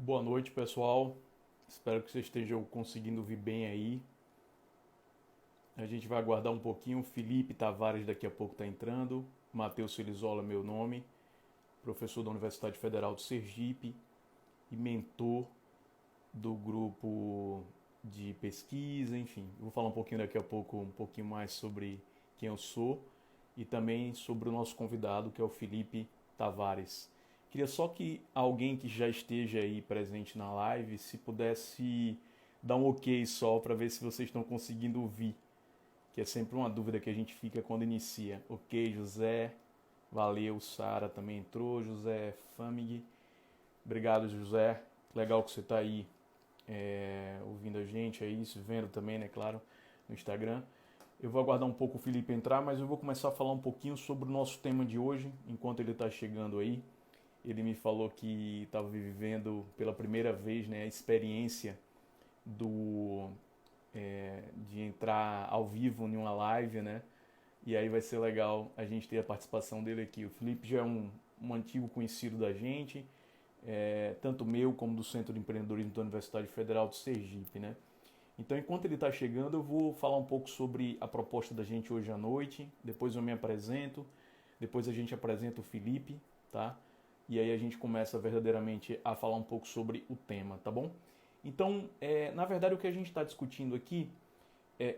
Boa noite, pessoal. Espero que vocês estejam conseguindo ouvir bem aí. A gente vai aguardar um pouquinho. Felipe Tavares daqui a pouco está entrando. Matheus Filizola, meu nome, professor da Universidade Federal de Sergipe e mentor do grupo de pesquisa, enfim. Eu vou falar um pouquinho daqui a pouco, um pouquinho mais sobre quem eu sou e também sobre o nosso convidado, que é o Felipe Tavares. Queria só que alguém que já esteja aí presente na live, se pudesse dar um ok só para ver se vocês estão conseguindo ouvir, que é sempre uma dúvida que a gente fica quando inicia. Ok, José, valeu, Sara também entrou, José Famig, obrigado, José, legal que você está aí ouvindo a gente aí, se vendo também, né, claro, no Instagram. Eu vou aguardar um pouco o Felipe entrar, mas eu vou começar a falar um pouquinho sobre o nosso tema de hoje, enquanto ele está chegando aí. Ele me falou que estava vivendo pela primeira vez, né, a experiência do de entrar ao vivo em uma live, né? E aí vai ser legal a gente ter a participação dele aqui. O Felipe já é um antigo conhecido da gente, tanto meu como do Centro de Empreendedorismo da Universidade Federal de Sergipe, né? Então, enquanto ele está chegando, eu vou falar um pouco sobre a proposta da gente hoje à noite. Depois eu me apresento, depois a gente apresenta o Felipe, tá? E aí a gente começa verdadeiramente a falar um pouco sobre o tema, tá bom? Então, na verdade, o que a gente está discutindo aqui,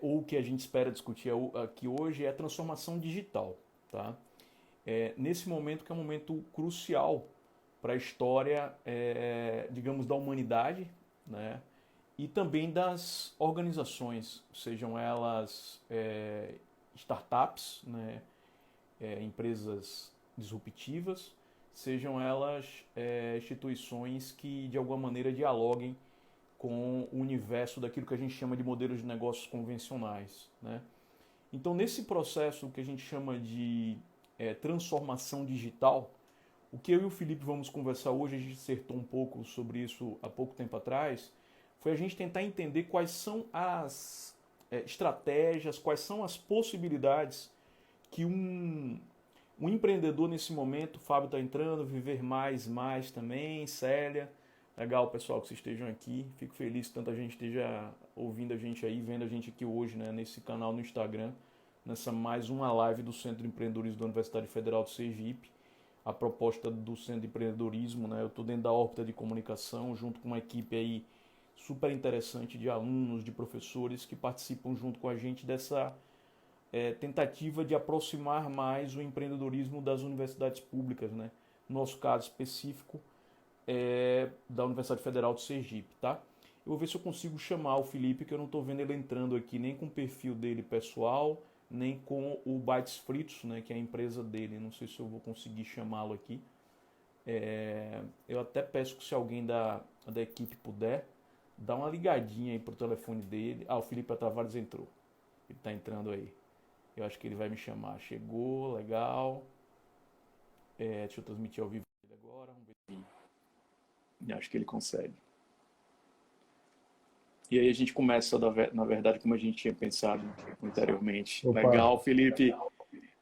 ou o que a gente espera discutir aqui hoje, é a transformação digital, tá? Nesse momento que é um momento crucial para a história, digamos, da humanidade, né? E também das organizações, sejam elas startups, né? Empresas disruptivas, sejam elas instituições que de alguma maneira dialoguem com o universo daquilo que a gente chama de modelos de negócios convencionais, né? Então, nesse processo que a gente chama de transformação digital, o que eu e o Felipe vamos conversar hoje, a gente acertou um pouco sobre isso há pouco tempo atrás, foi a gente tentar entender quais são as estratégias, quais são as possibilidades que um empreendedor nesse momento, o Fábio está entrando, Viver Mais também, Célia, legal pessoal que vocês estejam aqui, fico feliz que tanta gente esteja ouvindo a gente aí, vendo a gente aqui hoje, né, nesse canal no Instagram, nessa mais uma live do Centro de Empreendedorismo da Universidade Federal de Sergipe, a proposta do Centro de Empreendedorismo, né, eu estou dentro da órbita de comunicação, junto com uma equipe aí super interessante de alunos, de professores que participam junto com a gente dessa tentativa de aproximar mais o empreendedorismo das universidades públicas, né? No nosso caso específico, da Universidade Federal de Sergipe, tá? Eu vou ver se eu consigo chamar o Felipe, que eu não estou vendo ele entrando aqui, nem com o perfil dele pessoal, nem com o Bytes Fritos, né, que é a empresa dele. Não sei se eu vou conseguir chamá-lo aqui. Eu até peço que se alguém da equipe puder, dá uma ligadinha aí pro telefone dele. Ah, o Felipe Tavares entrou. Ele está entrando aí. Eu acho que ele vai me chamar. Chegou, legal. Deixa eu transmitir ao vivo agora. Vamos ver se acho que ele consegue. E aí a gente começa, na verdade, como a gente tinha pensado anteriormente. Opa, Legal, Felipe.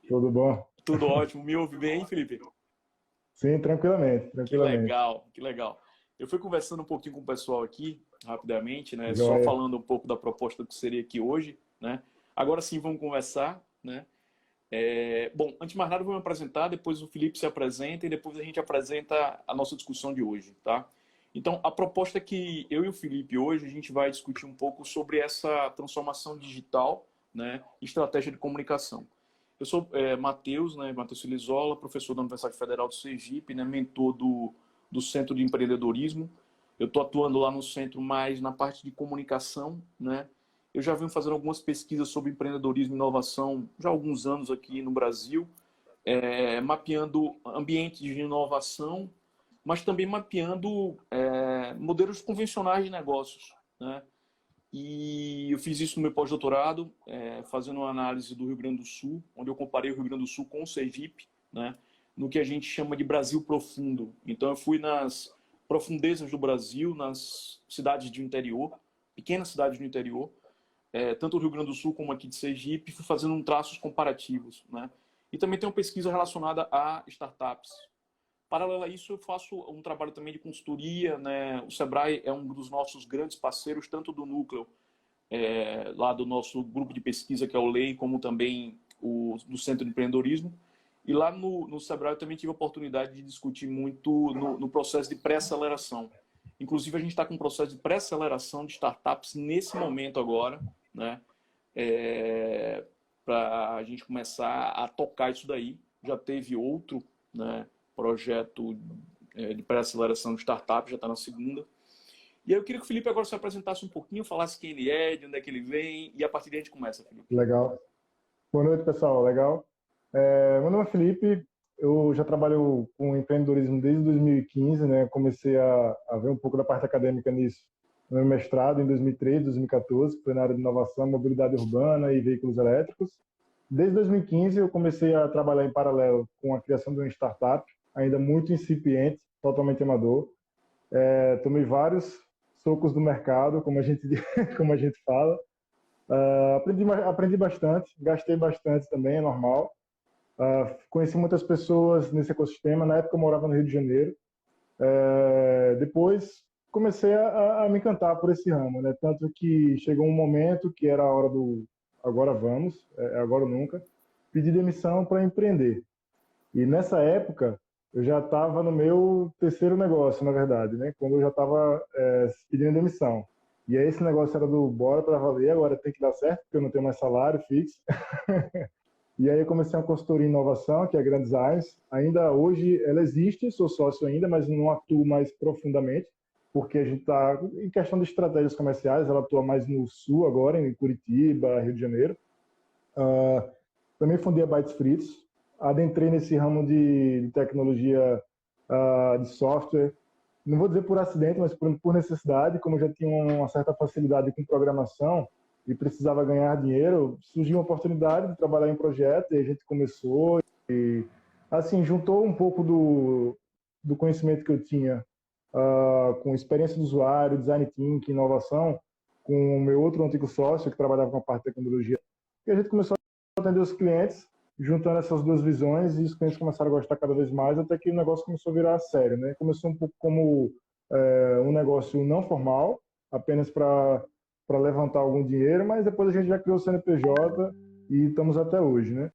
tudo bom? Tudo ótimo. Me ouve bem, Felipe? Sim, tranquilamente, Que tranquilamente. legal, que legal. Eu fui conversando um pouquinho com o pessoal aqui, rapidamente, né? Só Joia. falando um pouco da proposta que seria aqui hoje, né? Agora sim vamos conversar, né? Bom, antes de mais nada, eu vou me apresentar, depois o Felipe se apresenta e depois a gente apresenta a nossa discussão de hoje, tá? Então, a proposta é que eu e o Felipe hoje a gente vai discutir um pouco sobre essa transformação digital, né, e estratégia de comunicação. Eu sou Matheus, né, Matheus Filizola, professor da Universidade Federal do Sergipe, né, mentor do Centro de Empreendedorismo. Eu estou atuando lá no centro mais na parte de comunicação, né? Eu já venho fazendo algumas pesquisas sobre empreendedorismo e inovação já há alguns anos aqui no Brasil, mapeando ambientes de inovação, mas também mapeando modelos convencionais de negócios, né? E eu fiz isso no meu pós-doutorado, fazendo uma análise do Rio Grande do Sul, onde eu comparei o Rio Grande do Sul com o Sergipe, né? No que a gente chama de Brasil profundo. Então eu fui nas profundezas do Brasil, nas cidades do interior, pequenas cidades do interior, tanto o Rio Grande do Sul como aqui de Sergipe, fui fazendo traços comparativos, né? E também tem uma pesquisa relacionada a startups. Paralelo a isso, eu faço um trabalho também de consultoria, né? O Sebrae é um dos nossos grandes parceiros, tanto do núcleo, lá do nosso grupo de pesquisa, que é o LEI, como também do Centro de Empreendedorismo. E lá no Sebrae eu também tive a oportunidade de discutir muito no processo de pré-aceleração. Inclusive, a gente está com um processo de pré-aceleração de startups nesse momento agora, né? Para a gente começar a tocar isso daí. Já teve outro, né, projeto de pré-aceleração de startup, já está na segunda. E aí eu queria que o Felipe agora se apresentasse um pouquinho, falasse quem ele é, de onde é que ele vem, e a partir daí a gente começa, Felipe. Legal. Boa noite, pessoal. Legal. Meu nome é Felipe, eu já trabalho com empreendedorismo desde 2015, né? Comecei a ver um pouco da parte acadêmica nisso no meu mestrado em 2013, 2014, que foi na área de inovação, mobilidade urbana e veículos elétricos. Desde 2015 eu comecei a trabalhar em paralelo com a criação de uma startup, ainda muito incipiente, totalmente amador. Tomei vários socos do mercado, como a gente, como a gente fala. Aprendi bastante, gastei bastante também, é normal. Conheci muitas pessoas nesse ecossistema. Na época eu morava no Rio de Janeiro. Depois comecei a me encantar por esse ramo, né? Tanto que chegou um momento que era a hora do agora vamos, agora ou nunca, pedir demissão para empreender. E nessa época eu já estava no meu terceiro negócio, na verdade, né? Quando eu já estava pedindo demissão. E aí esse negócio era do bora para valer, agora tem que dar certo, porque eu não tenho mais salário fixo. E aí eu comecei uma consultoria em inovação, que é a Grand Designs. Ainda hoje ela existe, sou sócio ainda, mas não atuo mais profundamente, porque a gente está em questão de estratégias comerciais, ela atua mais no sul agora, em Curitiba, Rio de Janeiro. Também fundei a Bytes Fritos, adentrei nesse ramo de tecnologia de software, não vou dizer por acidente, mas por necessidade. Como eu já tinha uma certa facilidade com programação e precisava ganhar dinheiro, surgiu uma oportunidade de trabalhar em projeto e a gente começou e assim juntou um pouco do conhecimento que eu tinha com experiência do usuário, design thinking, inovação, com o meu outro antigo sócio que trabalhava com a parte de tecnologia, e a gente começou a atender os clientes juntando essas duas visões, e os clientes começaram a gostar cada vez mais, até que o negócio começou a virar sério, né? Começou um pouco como um negócio não formal, apenas para levantar algum dinheiro, mas depois a gente já criou o CNPJ e estamos até hoje, né?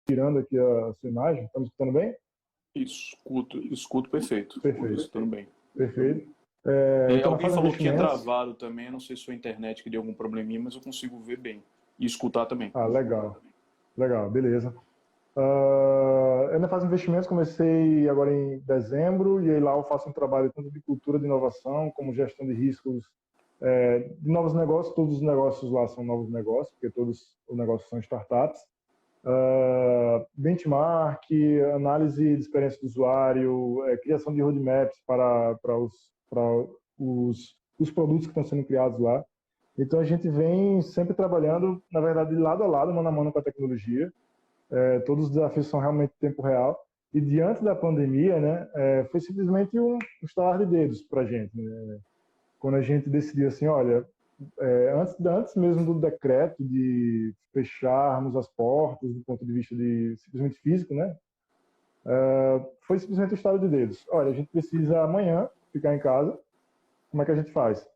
Tirando aqui a sua imagem, estamos escutando bem? Escuto perfeito. Perfeito. Escutando bem. Perfeito. Então, alguém falou que tinha travado também, não sei se foi a internet que deu algum probleminha, mas eu consigo ver bem e escutar também. Legal. Legal, beleza. Eu na fase de investimentos comecei agora em dezembro, e aí lá eu faço um trabalho tanto de cultura de inovação, como gestão de riscos de novos negócios. Todos os negócios lá são novos negócios, porque todos os negócios são startups. Benchmark, análise de experiência do usuário, criação de roadmaps para os produtos que estão sendo criados lá. Então a gente vem sempre trabalhando, na verdade, lado a lado, mano a mano com a tecnologia. Todos os desafios são realmente em tempo real. E diante da pandemia, né, foi simplesmente um estalar de dedos para a gente, né? Quando a gente decidiu assim, olha, antes mesmo do decreto de fecharmos as portas do ponto de vista de simplesmente físico, né, foi simplesmente um estalar de dedos. Olha, a gente precisa amanhã ficar em casa. Como é que a gente faz?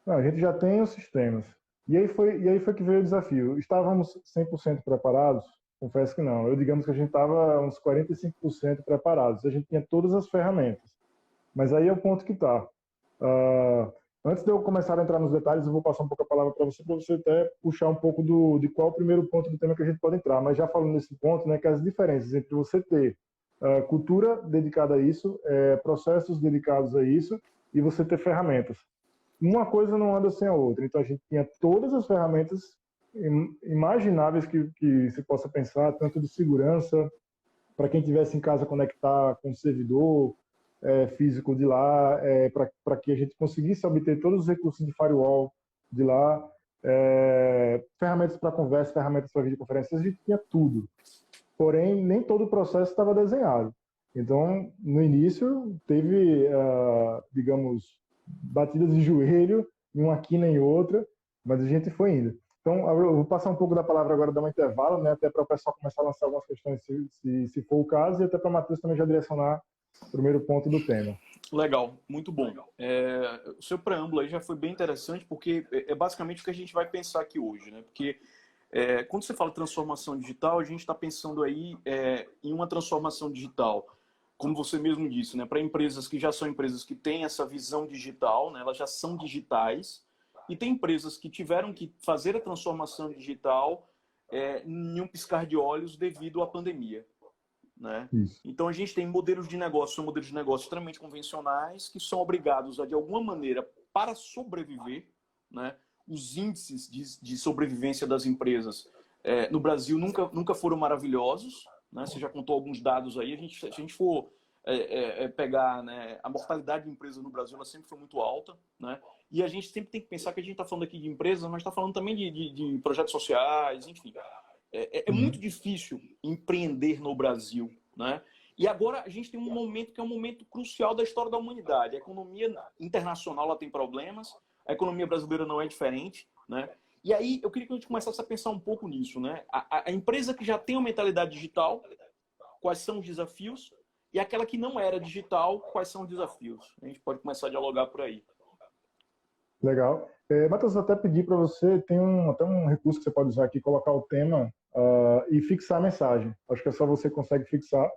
Não, a gente já tem os sistemas. E aí foi que veio o desafio. Estávamos 100% preparados? Confesso que não. Digamos que a gente estava uns 45% preparados. A gente tinha todas as ferramentas. Mas aí é o ponto que está. Antes de eu começar a entrar nos detalhes, eu vou passar um pouco a palavra para você até puxar um pouco de qual é o primeiro ponto do tema que a gente pode entrar. Mas já falando nesse ponto, né, que as diferenças entre você ter cultura dedicada a isso, processos dedicados a isso, e você ter ferramentas. Uma coisa não anda sem a outra. Então a gente tinha todas as ferramentas imagináveis que se possa pensar, tanto de segurança, para quem tivesse em casa conectar com o servidor físico de lá, para que a gente conseguisse obter todos os recursos de firewall de lá, ferramentas para conversa, ferramentas para videoconferência, a gente tinha tudo. Porém, nem todo o processo estava desenhado. Então, no início, teve, digamos, batidas de joelho em uma quina em outra, mas a gente foi indo. Então, eu vou passar um pouco da palavra agora, dar um intervalo, né, até para o pessoal começar a lançar algumas questões, se for o caso, e até para o Matheus também já direcionar o primeiro ponto do tema. Legal, muito bom. O seu preâmbulo aí já foi bem interessante, porque é basicamente o que a gente vai pensar aqui hoje, né? Porque quando você fala transformação digital, a gente está pensando aí em uma transformação digital, como você mesmo disse, né? Para empresas que já são empresas que têm essa visão digital, né? Elas já são digitais, e tem empresas que tiveram que fazer a transformação digital em um piscar de olhos devido à pandemia, né? Então a gente tem modelos de negócio, são modelos de negócio extremamente convencionais que são obrigados a, de alguma maneira, para sobreviver, né? Os índices de sobrevivência das empresas no Brasil nunca foram maravilhosos, né? Você já contou alguns dados aí. Se a gente for pegar, né, a mortalidade de empresas no Brasil, ela sempre foi muito alta, né? E a gente sempre tem que pensar que a gente está falando aqui de empresas, mas está falando também de projetos sociais, enfim. É muito difícil empreender no Brasil, né? E agora a gente tem um momento que é um momento crucial da história da humanidade. A economia internacional ela tem problemas, a economia brasileira não é diferente, né? E aí eu queria que a gente começasse a pensar um pouco nisso, né? A empresa que já tem uma mentalidade digital, quais são os desafios? E aquela que não era digital, quais são os desafios? A gente pode começar a dialogar por aí. Legal. Matheus, até pedir para você, tem até um recurso que você pode usar aqui, colocar o tema e fixar a mensagem. Acho que é só você consegue fixar,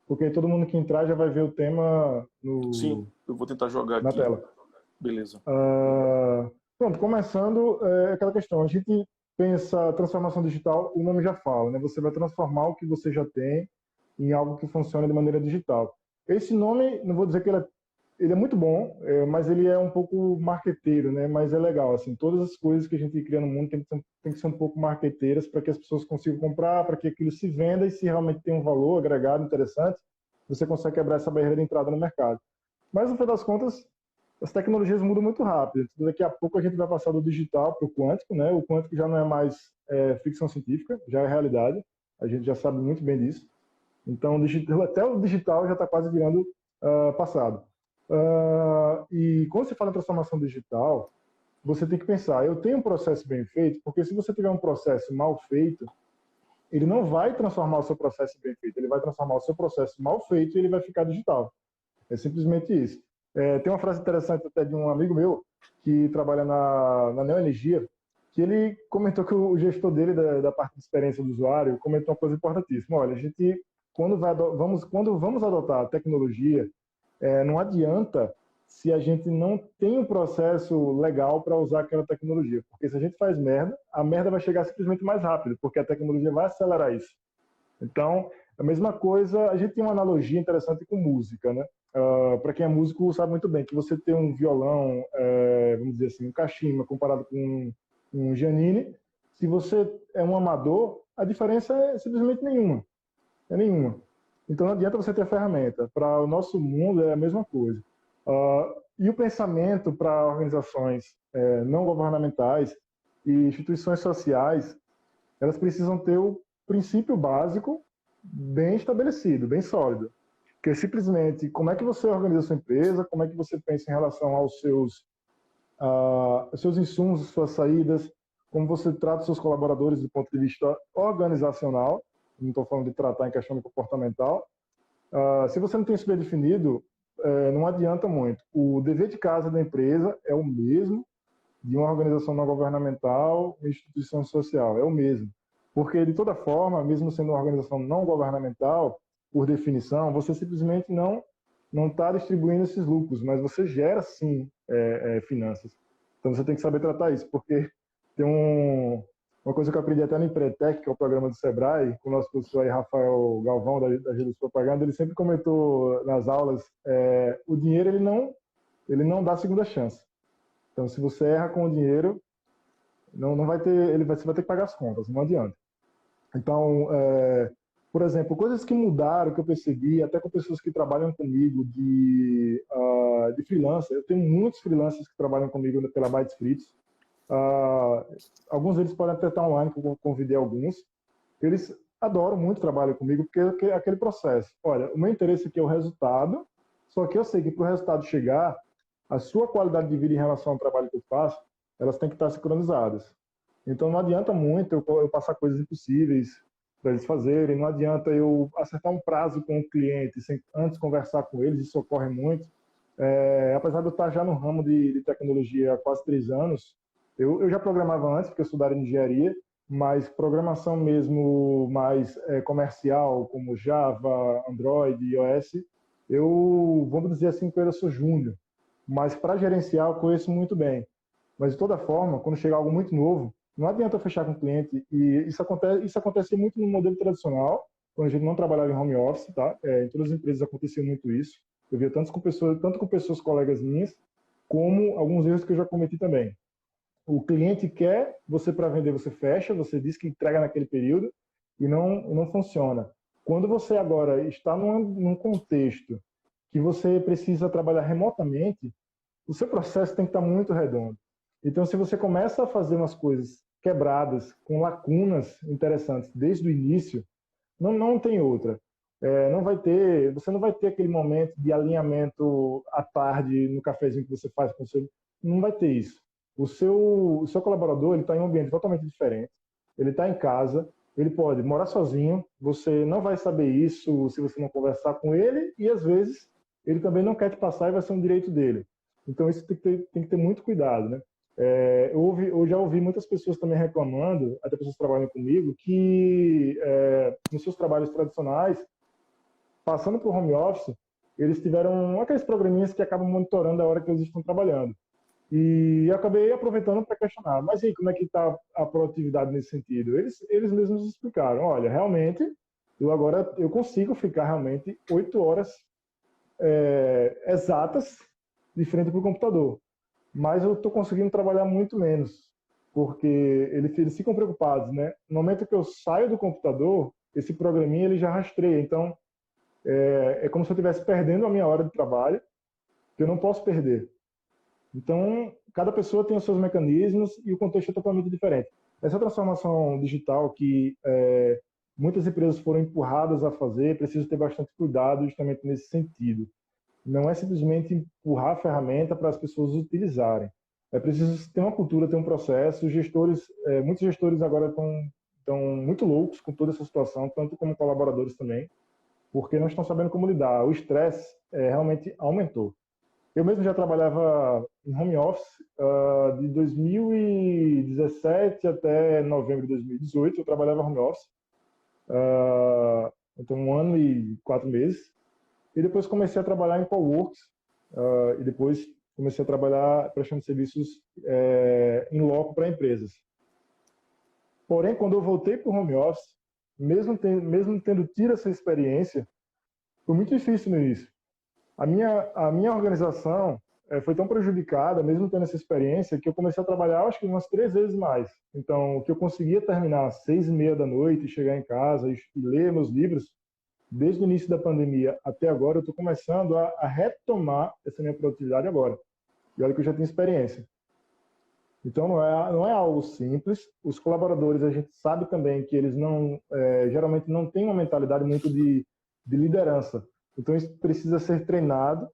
porque aí todo mundo que entrar já vai ver o tema Sim, eu vou tentar jogar na aqui. tela. Beleza. Pronto, começando, aquela questão, a gente pensa transformação digital, o nome já fala, né? Você vai transformar o que você já tem em algo que funcione de maneira digital. Esse nome, não vou dizer que ele é muito bom, mas ele é um pouco marqueteiro, né? Mas é legal, assim, todas as coisas que a gente cria no mundo tem que ser um pouco marqueteiras para que as pessoas consigam comprar, para que aquilo se venda e se realmente tem um valor agregado interessante, você consegue quebrar essa barreira de entrada no mercado. Mas, no fim das contas, as tecnologias mudam muito rápido. Daqui a pouco a gente vai passar do digital para o quântico, né? O quântico já não é mais ficção científica, já é realidade. A gente já sabe muito bem disso. Então, até o digital já está quase virando passado. E quando você fala em transformação digital, você tem que pensar, eu tenho um processo bem feito, porque se você tiver um processo mal feito, ele não vai transformar o seu processo bem feito, ele vai transformar o seu processo mal feito e ele vai ficar digital. É simplesmente isso. Tem uma frase interessante até de um amigo meu que trabalha na Neoenergia, que ele comentou que o gestor dele, da parte de experiência do usuário, comentou uma coisa importantíssima. Olha, a gente, quando vamos adotar a tecnologia, não adianta se a gente não tem um processo legal para usar aquela tecnologia. Porque se a gente faz merda, a merda vai chegar simplesmente mais rápido, porque a tecnologia vai acelerar isso. Então, a mesma coisa, a gente tem uma analogia interessante com música, né? Para quem é músico sabe muito bem que você ter um violão, vamos dizer assim, um cachimba comparado com um Giannini, se você é um amador, a diferença é simplesmente nenhuma. É nenhuma. Então não adianta você ter ferramenta. Para o nosso mundo é a mesma coisa. E o pensamento para organizações não governamentais e instituições sociais, elas precisam ter o princípio básico bem estabelecido, bem sólido. Que é simplesmente como é que você organiza a sua empresa, como é que você pensa em relação aos seus insumos, suas saídas, como você trata os seus colaboradores do ponto de vista organizacional, não estou falando de tratar em questão de comportamental. Se você não tem isso bem definido, não adianta muito. O dever de casa da empresa é o mesmo de uma organização não governamental, uma instituição social, é o mesmo. Porque, de toda forma, mesmo sendo uma organização não governamental, por definição, você simplesmente não está distribuindo esses lucros, mas você gera, sim, finanças. Então, você tem que saber tratar isso, porque tem uma coisa que eu aprendi até no Empretec, que é o programa do Sebrae, com o nosso professor aí, Rafael Galvão, da Gilus Propaganda, ele sempre comentou nas aulas, o dinheiro ele não dá segunda chance. Então, se você erra com o dinheiro, não vai ter, você vai ter que pagar as contas, não adianta. Então, por exemplo, coisas que mudaram, que eu percebi, até com pessoas que trabalham comigo de freelancer, eu tenho muitos freelancers que trabalham comigo pela Bytes Fritos. Alguns deles podem até estar online, que eu convidei alguns. Eles adoram muito o trabalho comigo, porque é aquele processo. Olha, o meu interesse aqui é o resultado, só que eu sei que para o resultado chegar, a sua qualidade de vida em relação ao trabalho que eu faço elas têm que estar sincronizadas. Então não adianta muito eu passar coisas impossíveis para eles fazerem, não adianta eu acertar um prazo com o cliente sem antes conversar com eles, isso ocorre muito. Apesar de eu estar já no ramo de tecnologia há quase 3 anos, eu já programava antes, porque eu sou da área de engenharia, mas programação mesmo mais comercial, como Java, Android, iOS, eu, vamos dizer assim, que eu ainda sou júnior. Mas para gerenciar eu conheço muito bem. Mas de toda forma, quando chegar algo muito novo, não adianta eu fechar com o cliente. E isso acontecia muito no modelo tradicional, quando a gente não trabalhava em home office, tá? Em todas as empresas acontecia muito isso. Eu via tanto com pessoas colegas minhas, como alguns erros que eu já cometi também. O cliente quer você para vender, você fecha, você diz que entrega naquele período e não funciona. Quando você agora está num contexto que você precisa trabalhar remotamente, o seu processo tem que estar muito redondo. Então, se você começa a fazer umas coisas quebradas, com lacunas interessantes desde o início, não tem outra. Você não vai ter aquele momento de alinhamento à tarde no cafezinho que você faz com o seu, não vai ter isso. O seu colaborador ele está em um ambiente totalmente diferente. Ele está em casa, ele pode morar sozinho. Você não vai saber isso se você não conversar com ele e às vezes ele também não quer te passar e vai ser um direito dele. Então isso tem que ter muito cuidado, né? Eu já ouvi muitas pessoas também reclamando, até pessoas que trabalham comigo, que nos seus trabalhos tradicionais, passando para o home office, eles tiveram aqueles programinhas que acabam monitorando a hora que eles estão trabalhando. E eu acabei aproveitando para questionar, mas e aí, como é que está a produtividade nesse sentido? Eles mesmos explicaram, olha, realmente, eu consigo ficar realmente 8 horas exatas de frente para o computador. Mas eu estou conseguindo trabalhar muito menos, porque eles ficam preocupados, né? No momento que eu saio do computador, esse programinha ele já rastreia, então é como se eu estivesse perdendo a minha hora de trabalho, que eu não posso perder. Então, cada pessoa tem os seus mecanismos e o contexto é totalmente diferente. Essa transformação digital que muitas empresas foram empurradas a fazer, precisa ter bastante cuidado justamente nesse sentido. Não é simplesmente empurrar a ferramenta para as pessoas utilizarem. É preciso ter uma cultura, ter um processo. Muitos gestores agora estão muito loucos com toda essa situação, tanto como colaboradores também, porque não estão sabendo como lidar. O estresse realmente aumentou. Eu mesmo já trabalhava em home office de 2017 até novembro de 2018. Eu trabalhava home office, então 1 ano e 4 meses. E depois comecei a trabalhar em coworks, e depois comecei a trabalhar prestando serviços em loco para empresas. Porém, quando eu voltei para o home office, mesmo tendo tido essa experiência, foi muito difícil no início. A minha organização foi tão prejudicada, mesmo tendo essa experiência, que eu comecei a trabalhar, acho que umas 3 vezes mais. Então, o que eu conseguia terminar às 6h30 da noite, chegar em casa e ler meus livros, desde o início da pandemia até agora, eu estou começando a retomar essa minha produtividade agora. E olha que eu já tenho experiência. Então, não é algo simples. Os colaboradores, a gente sabe também que eles geralmente não têm uma mentalidade muito de liderança. Então, isso precisa ser treinado.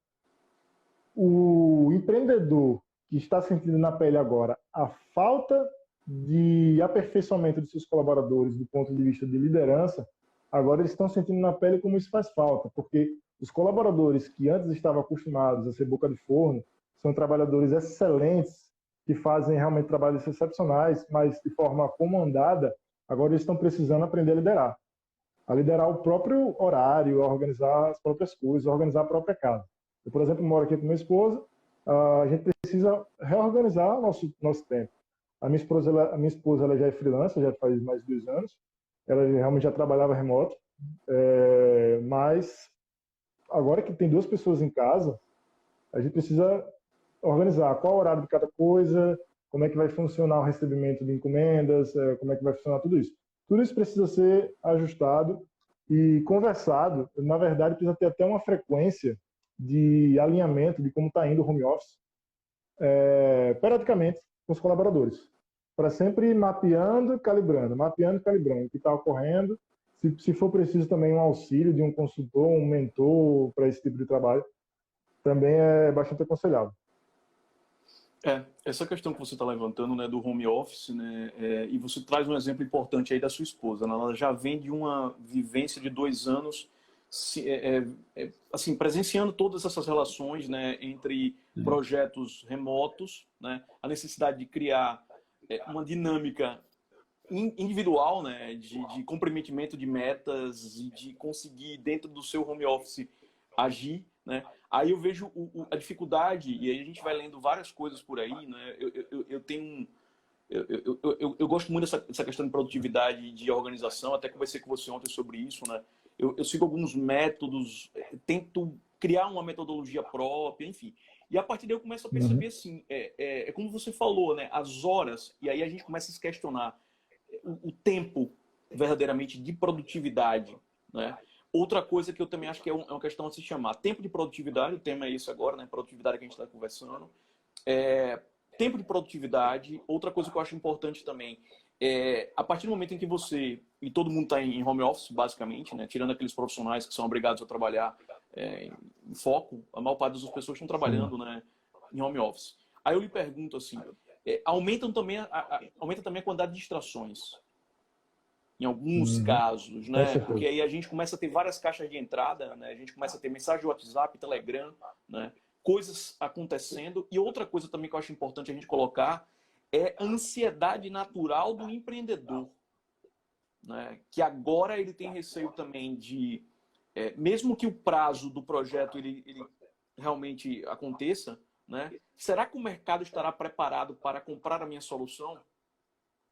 O empreendedor que está sentindo na pele agora a falta de aperfeiçoamento de seus colaboradores do ponto de vista de liderança, agora eles estão sentindo na pele como isso faz falta, porque os colaboradores que antes estavam acostumados a ser boca de forno são trabalhadores excelentes, que fazem realmente trabalhos excepcionais, mas de forma comandada, agora eles estão precisando aprender a liderar o próprio horário, a organizar as próprias coisas, a organizar a própria casa. Eu, por exemplo, moro aqui com minha esposa, a gente precisa reorganizar nosso tempo. A minha esposa ela já é freelancer, já faz mais de 2 anos, ela realmente já trabalhava remoto, mas agora que tem 2 pessoas em casa, a gente precisa organizar qual o horário de cada coisa, como é que vai funcionar o recebimento de encomendas, como é que vai funcionar tudo isso. Tudo isso precisa ser ajustado e conversado. Na verdade, precisa ter até uma frequência de alinhamento de como está indo o home office, periodicamente com os colaboradores, para sempre mapeando e calibrando o que está ocorrendo. Se for preciso também um auxílio de um consultor, um mentor para esse tipo de trabalho, também é bastante aconselhável. Essa questão que você está levantando, né, do home office, né, e você traz um exemplo importante aí da sua esposa, né, ela já vem de uma vivência de 2 anos, assim, presenciando todas essas relações, né, entre projetos remotos, né, a necessidade de criar uma dinâmica individual, né, de comprometimento de metas e de conseguir dentro do seu home office agir, né? Aí eu vejo a dificuldade, e aí a gente vai lendo várias coisas por aí, né? Eu tenho eu gosto muito dessa questão de produtividade e de organização, até conversei com você ontem sobre isso, né? Eu sigo alguns métodos, tento criar uma metodologia própria, enfim. E a partir daí eu começo a perceber assim, é como você falou, né? As horas, e aí a gente começa a se questionar o tempo verdadeiramente de produtividade, né? Outra coisa que eu também acho que é uma questão a se chamar. Tempo de produtividade, o tema é esse agora, né? Produtividade que a gente está conversando. Tempo de produtividade. Outra coisa que eu acho importante também a partir do momento em que você, e todo mundo está em home office, basicamente, né? Tirando aqueles profissionais que são obrigados a trabalhar em foco, a maior parte das pessoas estão trabalhando, né, em home office. Aí eu lhe pergunto assim, aumenta também a quantidade de distrações. Em alguns casos, né? Porque aí a gente começa a ter várias caixas de entrada, né? A gente começa a ter mensagem de WhatsApp, Telegram, né? Coisas acontecendo. E outra coisa também que eu acho importante a gente colocar é a ansiedade natural do empreendedor, né? Que agora ele tem receio também de, mesmo que o prazo do projeto ele realmente aconteça, né? Será que o mercado estará preparado para comprar a minha solução?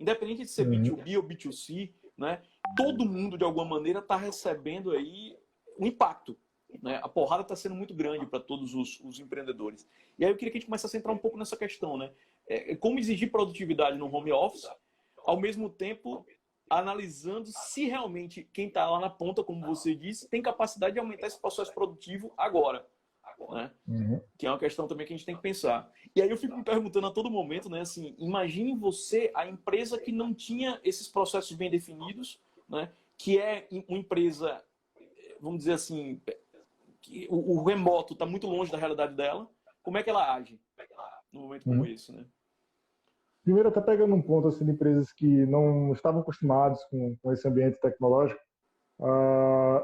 Independente de ser B2B ou B2C, né? Todo mundo, de alguma maneira, está recebendo aí um impacto, né? A porrada está sendo muito grande para todos os empreendedores. E aí eu queria que a gente começasse a entrar um pouco nessa questão, né? Como exigir produtividade no home office, ao mesmo tempo analisando se realmente quem está lá na ponta, como você disse, tem capacidade de aumentar esse processo produtivo agora, né? Que é uma questão também que a gente tem que pensar. E aí eu fico me perguntando a todo momento, né, assim, imagine você, a empresa que não tinha esses processos bem definidos, né, que é uma empresa, vamos dizer assim, que o remoto está muito longe da realidade dela, como é que ela age num momento como esse, né? Primeiro, até pegando um ponto assim, de empresas que não estavam acostumadas com esse ambiente tecnológico,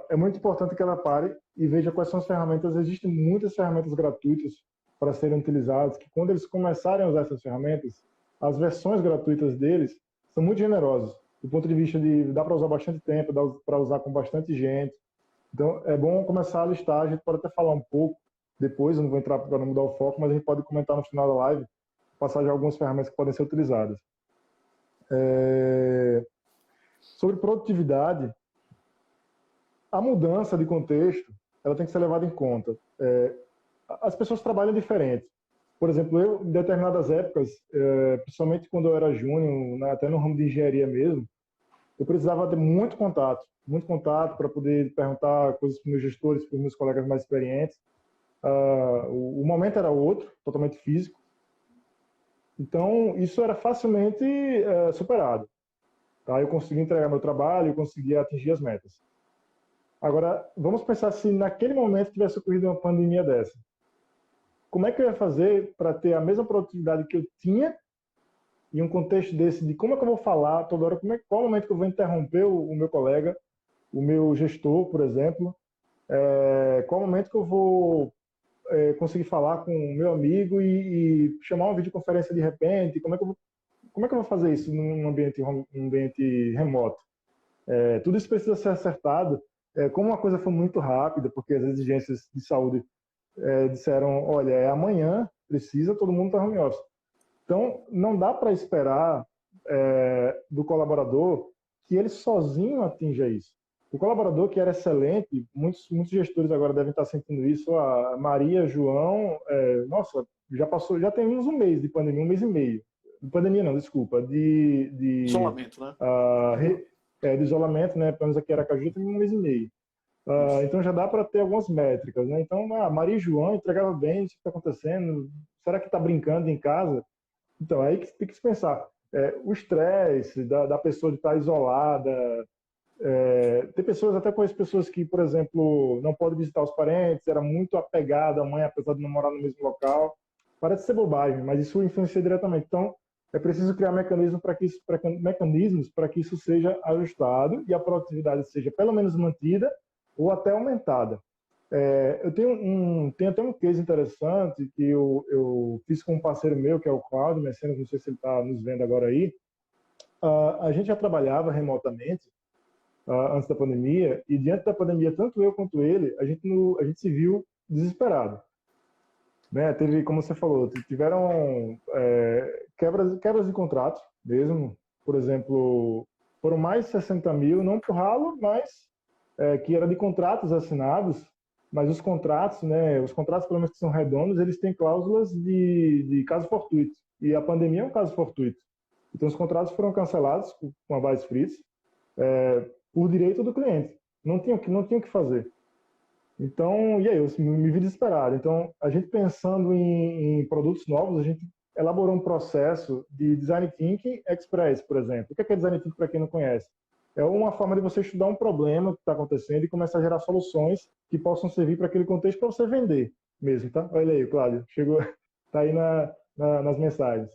é muito importante que ela pare e veja quais são as ferramentas. Existem muitas ferramentas gratuitas para serem utilizadas, que quando eles começarem a usar essas ferramentas, as versões gratuitas deles são muito generosas, do ponto de vista de dá para usar bastante tempo, dá para usar com bastante gente. Então, é bom começar a listar, a gente pode até falar um pouco depois, eu não vou entrar para não mudar o foco, mas a gente pode comentar no final da live, passar de algumas ferramentas que podem ser utilizadas. Sobre produtividade, a mudança de contexto, ela tem que ser levada em conta. As pessoas trabalham diferente. Por exemplo, eu, em determinadas épocas, principalmente quando eu era júnior, até no ramo de engenharia mesmo, eu precisava ter muito contato para poder perguntar coisas para os meus gestores, para os meus colegas mais experientes. O momento era outro, totalmente físico. Então, isso era facilmente superado. Tá? Eu conseguia entregar meu trabalho, eu conseguia atingir as metas. Agora, vamos pensar se naquele momento tivesse ocorrido uma pandemia dessa. Como é que eu ia fazer para ter a mesma produtividade que eu tinha em um contexto desse de como é que eu vou falar toda hora, qual momento que eu vou interromper o meu colega, o meu gestor, por exemplo, qual momento que eu vou conseguir falar com o meu amigo e chamar uma videoconferência de repente, como é que eu vou fazer isso num ambiente remoto? Tudo isso precisa ser acertado. Como uma coisa foi muito rápida, porque as exigências de saúde disseram, olha, amanhã, precisa, todo mundo está home office. Então, não dá para esperar do colaborador que ele sozinho atinja isso. O colaborador que era excelente, muitos gestores agora devem estar sentindo isso, a Maria, João, nossa, já tem um mês de pandemia, um mês e meio. De pandemia não, desculpa, de Isolamento, né? De isolamento, né? Pelo menos aqui em Aracaju tem um mês e meio. Então já dá para ter algumas métricas, né? Então, Maria e João entregava bem, o que está acontecendo? Será que está brincando em casa? Então, aí que tem que se pensar. O estresse da pessoa de estar isolada. Tem pessoas, até conheço pessoas que, por exemplo, não podem visitar os parentes, era muito apegada à mãe, apesar de não morar no mesmo local. Parece ser bobagem, mas isso influencia diretamente. Então, é preciso criar mecanismos para que isso seja ajustado e a produtividade seja pelo menos mantida ou até aumentada. Eu tenho até um case interessante que eu fiz com um parceiro meu, que é o Claudio Mecenas, não sei se ele está nos vendo agora aí. A gente já trabalhava remotamente antes da pandemia, e diante da pandemia, tanto eu quanto ele, a gente se viu desesperado. Né? Teve, como você falou, tiveram quebras de contratos mesmo. Por exemplo, foram mais de 60 mil, não por ralo, mas que era de contratos assinados, mas os contratos, né, os contratos pelo menos que são redondos, eles têm cláusulas de caso fortuito. E a pandemia é um caso fortuito. Então os contratos foram cancelados com a Vice Fritz por direito do cliente. Não tinha o que fazer. Então, e aí, eu me vi desesperado. Então, a gente pensando em produtos novos, a gente elaborou um processo de Design Thinking Express, por exemplo. O que é Design Thinking para quem não conhece? É uma forma de você estudar um problema que está acontecendo e começar a gerar soluções que possam servir para aquele contexto para você vender mesmo, tá? Olha aí, Cláudio, chegou, tá aí nas mensagens.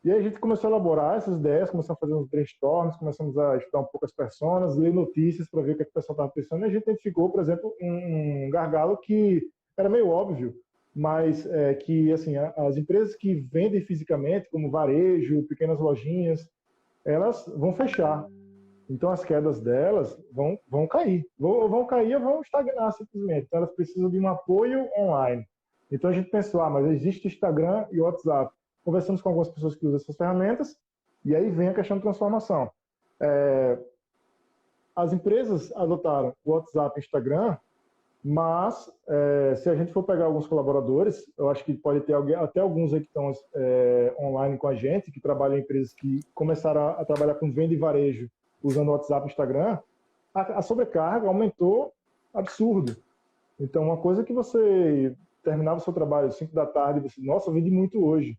E aí a gente começou a elaborar essas ideias, começamos a fazer uns brainstorms, começamos a estudar um pouco as personas, ler notícias para ver o que o pessoal estava pensando, e a gente identificou, por exemplo, um gargalo que era meio óbvio, mas que assim, as empresas que vendem fisicamente, como varejo, pequenas lojinhas, elas vão fechar. Então as quedas delas vão cair. Vão cair ou vão estagnar simplesmente. Então elas precisam de um apoio online. Então a gente pensou, mas existe Instagram e WhatsApp. Conversamos com algumas pessoas que usam essas ferramentas e aí vem a questão de transformação. As empresas adotaram o WhatsApp e o Instagram, mas se a gente for pegar alguns colaboradores, eu acho que pode ter até alguns aí que estão online com a gente, que trabalham em empresas que começaram a trabalhar com venda e varejo usando o WhatsApp e o Instagram, a sobrecarga aumentou absurdo. Então, uma coisa que você terminava o seu trabalho às 5 da tarde, você, nossa, eu vendi muito hoje.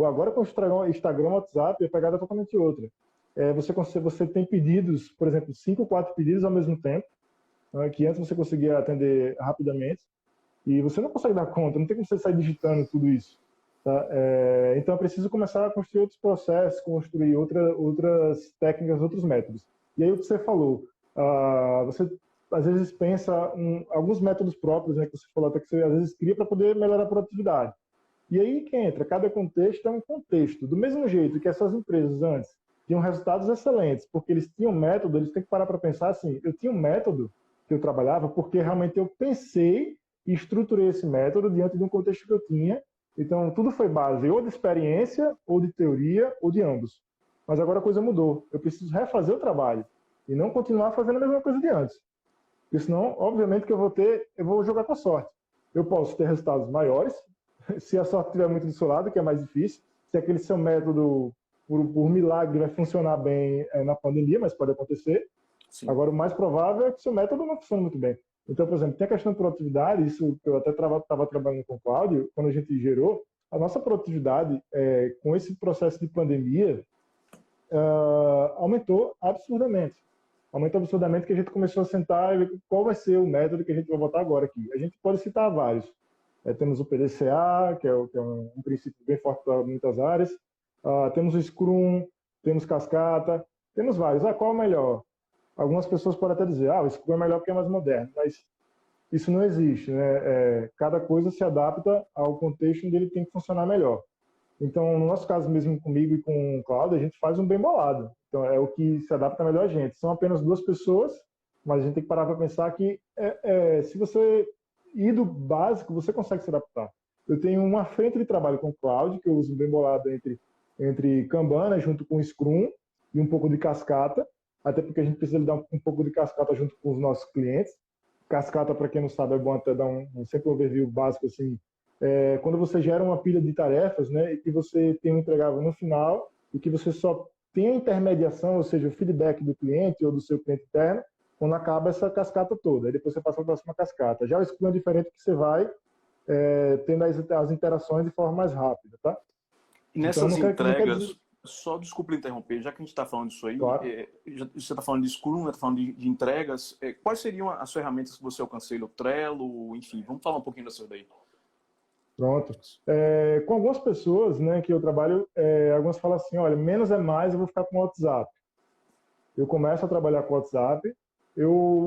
Agora com o Instagram, WhatsApp, a pegada é totalmente outra. Você tem pedidos, por exemplo, 5 ou 4 pedidos ao mesmo tempo, né, que antes você conseguia atender rapidamente, e você não consegue dar conta, não tem como você sair digitando tudo isso. Tá? Então é preciso começar a construir outros processos, construir outras técnicas, outros métodos. E aí o que você falou, você às vezes pensa alguns métodos próprios, né, que você falou até que você às vezes cria para poder melhorar a produtividade. E aí que entra, cada contexto é um contexto. Do mesmo jeito que essas empresas antes tinham resultados excelentes, porque eles tinham método, eles têm que parar para pensar assim, eu tinha um método que eu trabalhava porque realmente eu pensei e estruturei esse método diante de um contexto que eu tinha. Então, tudo foi base ou de experiência, ou de teoria, ou de ambos. Mas agora a coisa mudou. Eu preciso refazer o trabalho e não continuar fazendo a mesma coisa de antes. Porque senão, obviamente, que eu vou jogar com a sorte. Eu posso ter resultados maiores, se a sorte estiver muito do seu lado, que é mais difícil, se aquele seu método, por milagre, vai funcionar bem na pandemia, mas pode acontecer. Sim. Agora, o mais provável é que o seu método não funcione muito bem. Então, por exemplo, tem a questão de produtividade, isso que eu até estava trabalhando com o Cláudio, quando a gente gerou, a nossa produtividade, com esse processo de pandemia, aumentou absurdamente. Aumentou absurdamente que a gente começou a sentar e ver qual vai ser o método que a gente vai botar agora aqui. A gente pode citar vários. Temos o PDCA, que é um princípio bem forte para muitas áreas. Temos o Scrum, temos Cascata, temos vários. Qual é o melhor? Algumas pessoas podem até dizer, o Scrum é melhor porque é mais moderno, mas isso não existe, né? Cada coisa se adapta ao contexto onde ele tem que funcionar melhor. Então, no nosso caso mesmo comigo e com o Cláudio, a gente faz um bem bolado. Então, é o que se adapta melhor a gente. São apenas 2 pessoas, mas a gente tem que parar para pensar que se você ir do básico, você consegue se adaptar. Eu tenho uma frente de trabalho com o Cláudio, que eu uso bem bolado entre Kanban, né, junto com o Scrum, e um pouco de Cascata, até porque a gente precisa dar um pouco de Cascata junto com os nossos clientes. Cascata, para quem não sabe, é bom até dar sempre um overview básico, assim, quando você gera uma pilha de tarefas, né, e que você tem um entregável no final, e que você só tem a intermediação, ou seja, o feedback do cliente ou do seu cliente interno, quando acaba essa cascata toda. Aí depois você passa para a próxima cascata. Já o Scrum é diferente, que você vai tendo as interações de forma mais rápida, tá? E nessas entregas, só desculpa interromper, já que a gente está falando disso aí, claro. Você está falando de Scrum, está falando de entregas, quais seriam as ferramentas que você alcançou no Trello, enfim, vamos falar um pouquinho dessa daí. Pronto. Com algumas pessoas, né, que eu trabalho, algumas falam assim, olha, menos é mais, eu vou ficar com o WhatsApp. Eu começo a trabalhar com o WhatsApp.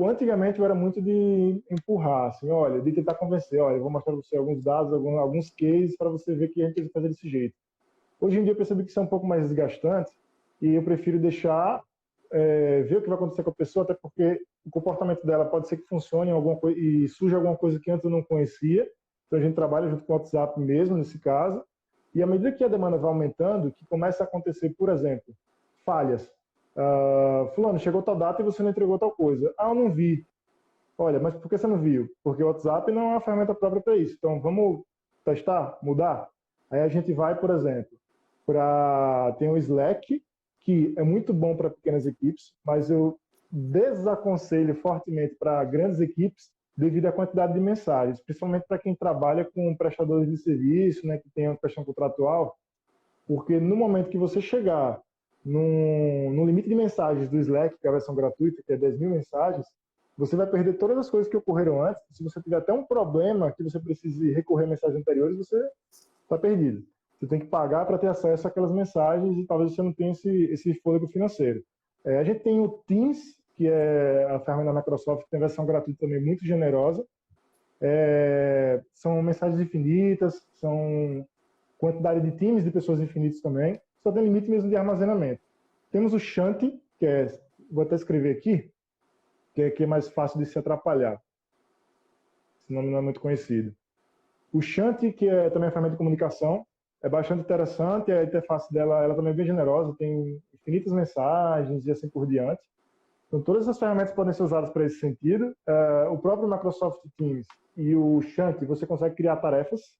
Antigamente, eu era muito de empurrar, assim, olha, de tentar convencer, olha, eu vou mostrar para você alguns dados, alguns cases para você ver que a gente precisa fazer desse jeito. Hoje em dia, eu percebi que isso é um pouco mais desgastante e eu prefiro deixar, ver o que vai acontecer com a pessoa, até porque o comportamento dela pode ser que funcione em alguma coisa e surja alguma coisa que antes eu não conhecia. Então, a gente trabalha junto com o WhatsApp mesmo, nesse caso. E à medida que a demanda vai aumentando, que começa a acontecer, por exemplo, falhas. Fulano, chegou tal data e você não entregou tal coisa. Eu não vi. Olha, mas por que você não viu? Porque o WhatsApp não é uma ferramenta própria para isso. Então, vamos testar, mudar? Aí a gente vai, por exemplo, tem o Slack, que é muito bom para pequenas equipes, mas eu desaconselho fortemente para grandes equipes devido à quantidade de mensagens, principalmente para quem trabalha com prestadores de serviço, né, que tem uma questão contratual, porque no momento que você chegar no limite de mensagens do Slack, que é a versão gratuita, que é 10 mil mensagens, você vai perder todas as coisas que ocorreram antes. Se você tiver até um problema que você precise recorrer a mensagens anteriores, você está perdido. Você tem que pagar para ter acesso àquelas mensagens e talvez você não tenha esse fôlego financeiro. A gente tem o Teams, que é a ferramenta da Microsoft, que tem a versão gratuita também muito generosa. São mensagens infinitas, são quantidade de times de pessoas infinitos também, só tem limite mesmo de armazenamento. Temos o Shanty, vou até escrever aqui, que é mais fácil de se atrapalhar. Esse nome não é muito conhecido. O Shanty, que é também a ferramenta de comunicação, é bastante interessante, a interface dela ela também é bem generosa, tem infinitas mensagens e assim por diante. Então, todas essas ferramentas podem ser usadas para esse sentido. O próprio Microsoft Teams e o Shanty, você consegue criar tarefas.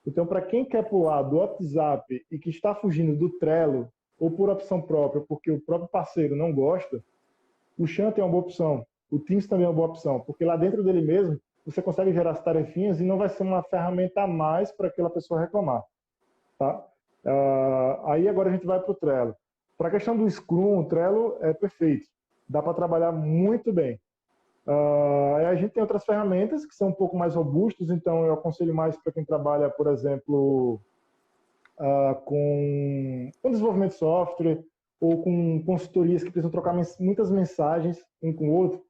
Então, para quem quer pular do WhatsApp e que está fugindo do Trello, ou por opção própria, porque o próprio parceiro não gosta, o Shanty é uma boa opção. O Teams também é uma boa opção, porque lá dentro dele mesmo, você consegue gerar as tarefinhas e não vai ser uma ferramenta a mais para aquela pessoa reclamar. Tá? Aí agora a gente vai para o Trello. Para a questão do Scrum, o Trello é perfeito. Dá para trabalhar muito bem. A gente tem outras ferramentas que são um pouco mais robustas, então eu aconselho mais para quem trabalha, por exemplo, com desenvolvimento de software ou com consultorias que precisam trocar muitas mensagens um com o outro.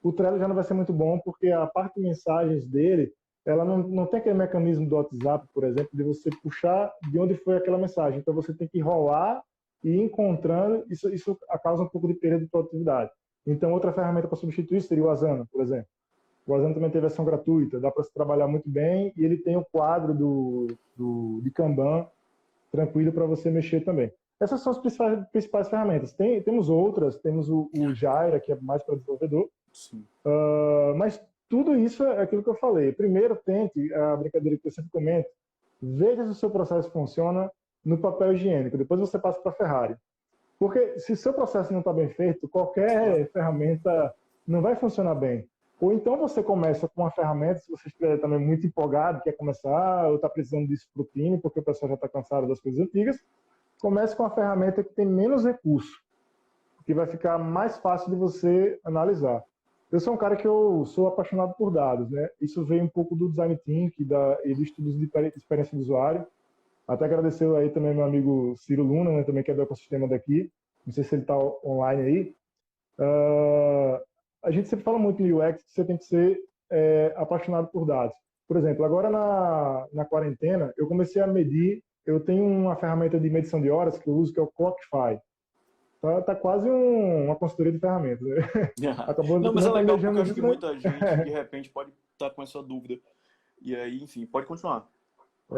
O Trello já não vai ser muito bom, porque a parte de mensagens dele, ela não tem aquele mecanismo do WhatsApp, por exemplo, de você puxar de onde foi aquela mensagem. Então você tem que rolar e ir encontrando, isso causa um pouco de perda de produtividade. Então outra ferramenta para substituir isso seria o Asana, por exemplo. O Asana também tem versão gratuita, dá para se trabalhar muito bem e ele tem o quadro de Kanban tranquilo para você mexer também. Essas são as principais ferramentas. Temos outras, temos o Jira, que é mais para desenvolvedor. Mas tudo isso é aquilo que eu falei. Primeiro, tente, a brincadeira que eu sempre comento, veja se o seu processo funciona no papel higiênico. Depois você passa para a Ferrari. Porque se o seu processo não está bem feito, qualquer ferramenta não vai funcionar bem. Ou então você começa com uma ferramenta, se você estiver também muito empolgado, quer começar, ou está precisando disso para o time, porque o pessoal já está cansado das coisas antigas, comece com uma ferramenta que tem menos recurso, que vai ficar mais fácil de você analisar. Eu sou um cara que eu sou apaixonado por dados, né? Isso veio um pouco do Design Thinking e dos estudos de experiência do usuário. Até agradecer aí também meu amigo Ciro Luna, né, também que é do ecossistema daqui. Não sei se ele está online aí. A gente sempre fala muito em UX que você tem que ser apaixonado por dados. Por exemplo, agora na quarentena, eu comecei a medir. Eu tenho uma ferramenta de medição de horas que eu uso, que é o Clockify. Tá quase uma consultoria de ferramentas. Né? Acabou não, mas é legal porque eu acho que muita gente, de repente, pode estar com essa dúvida. E aí, enfim, pode continuar.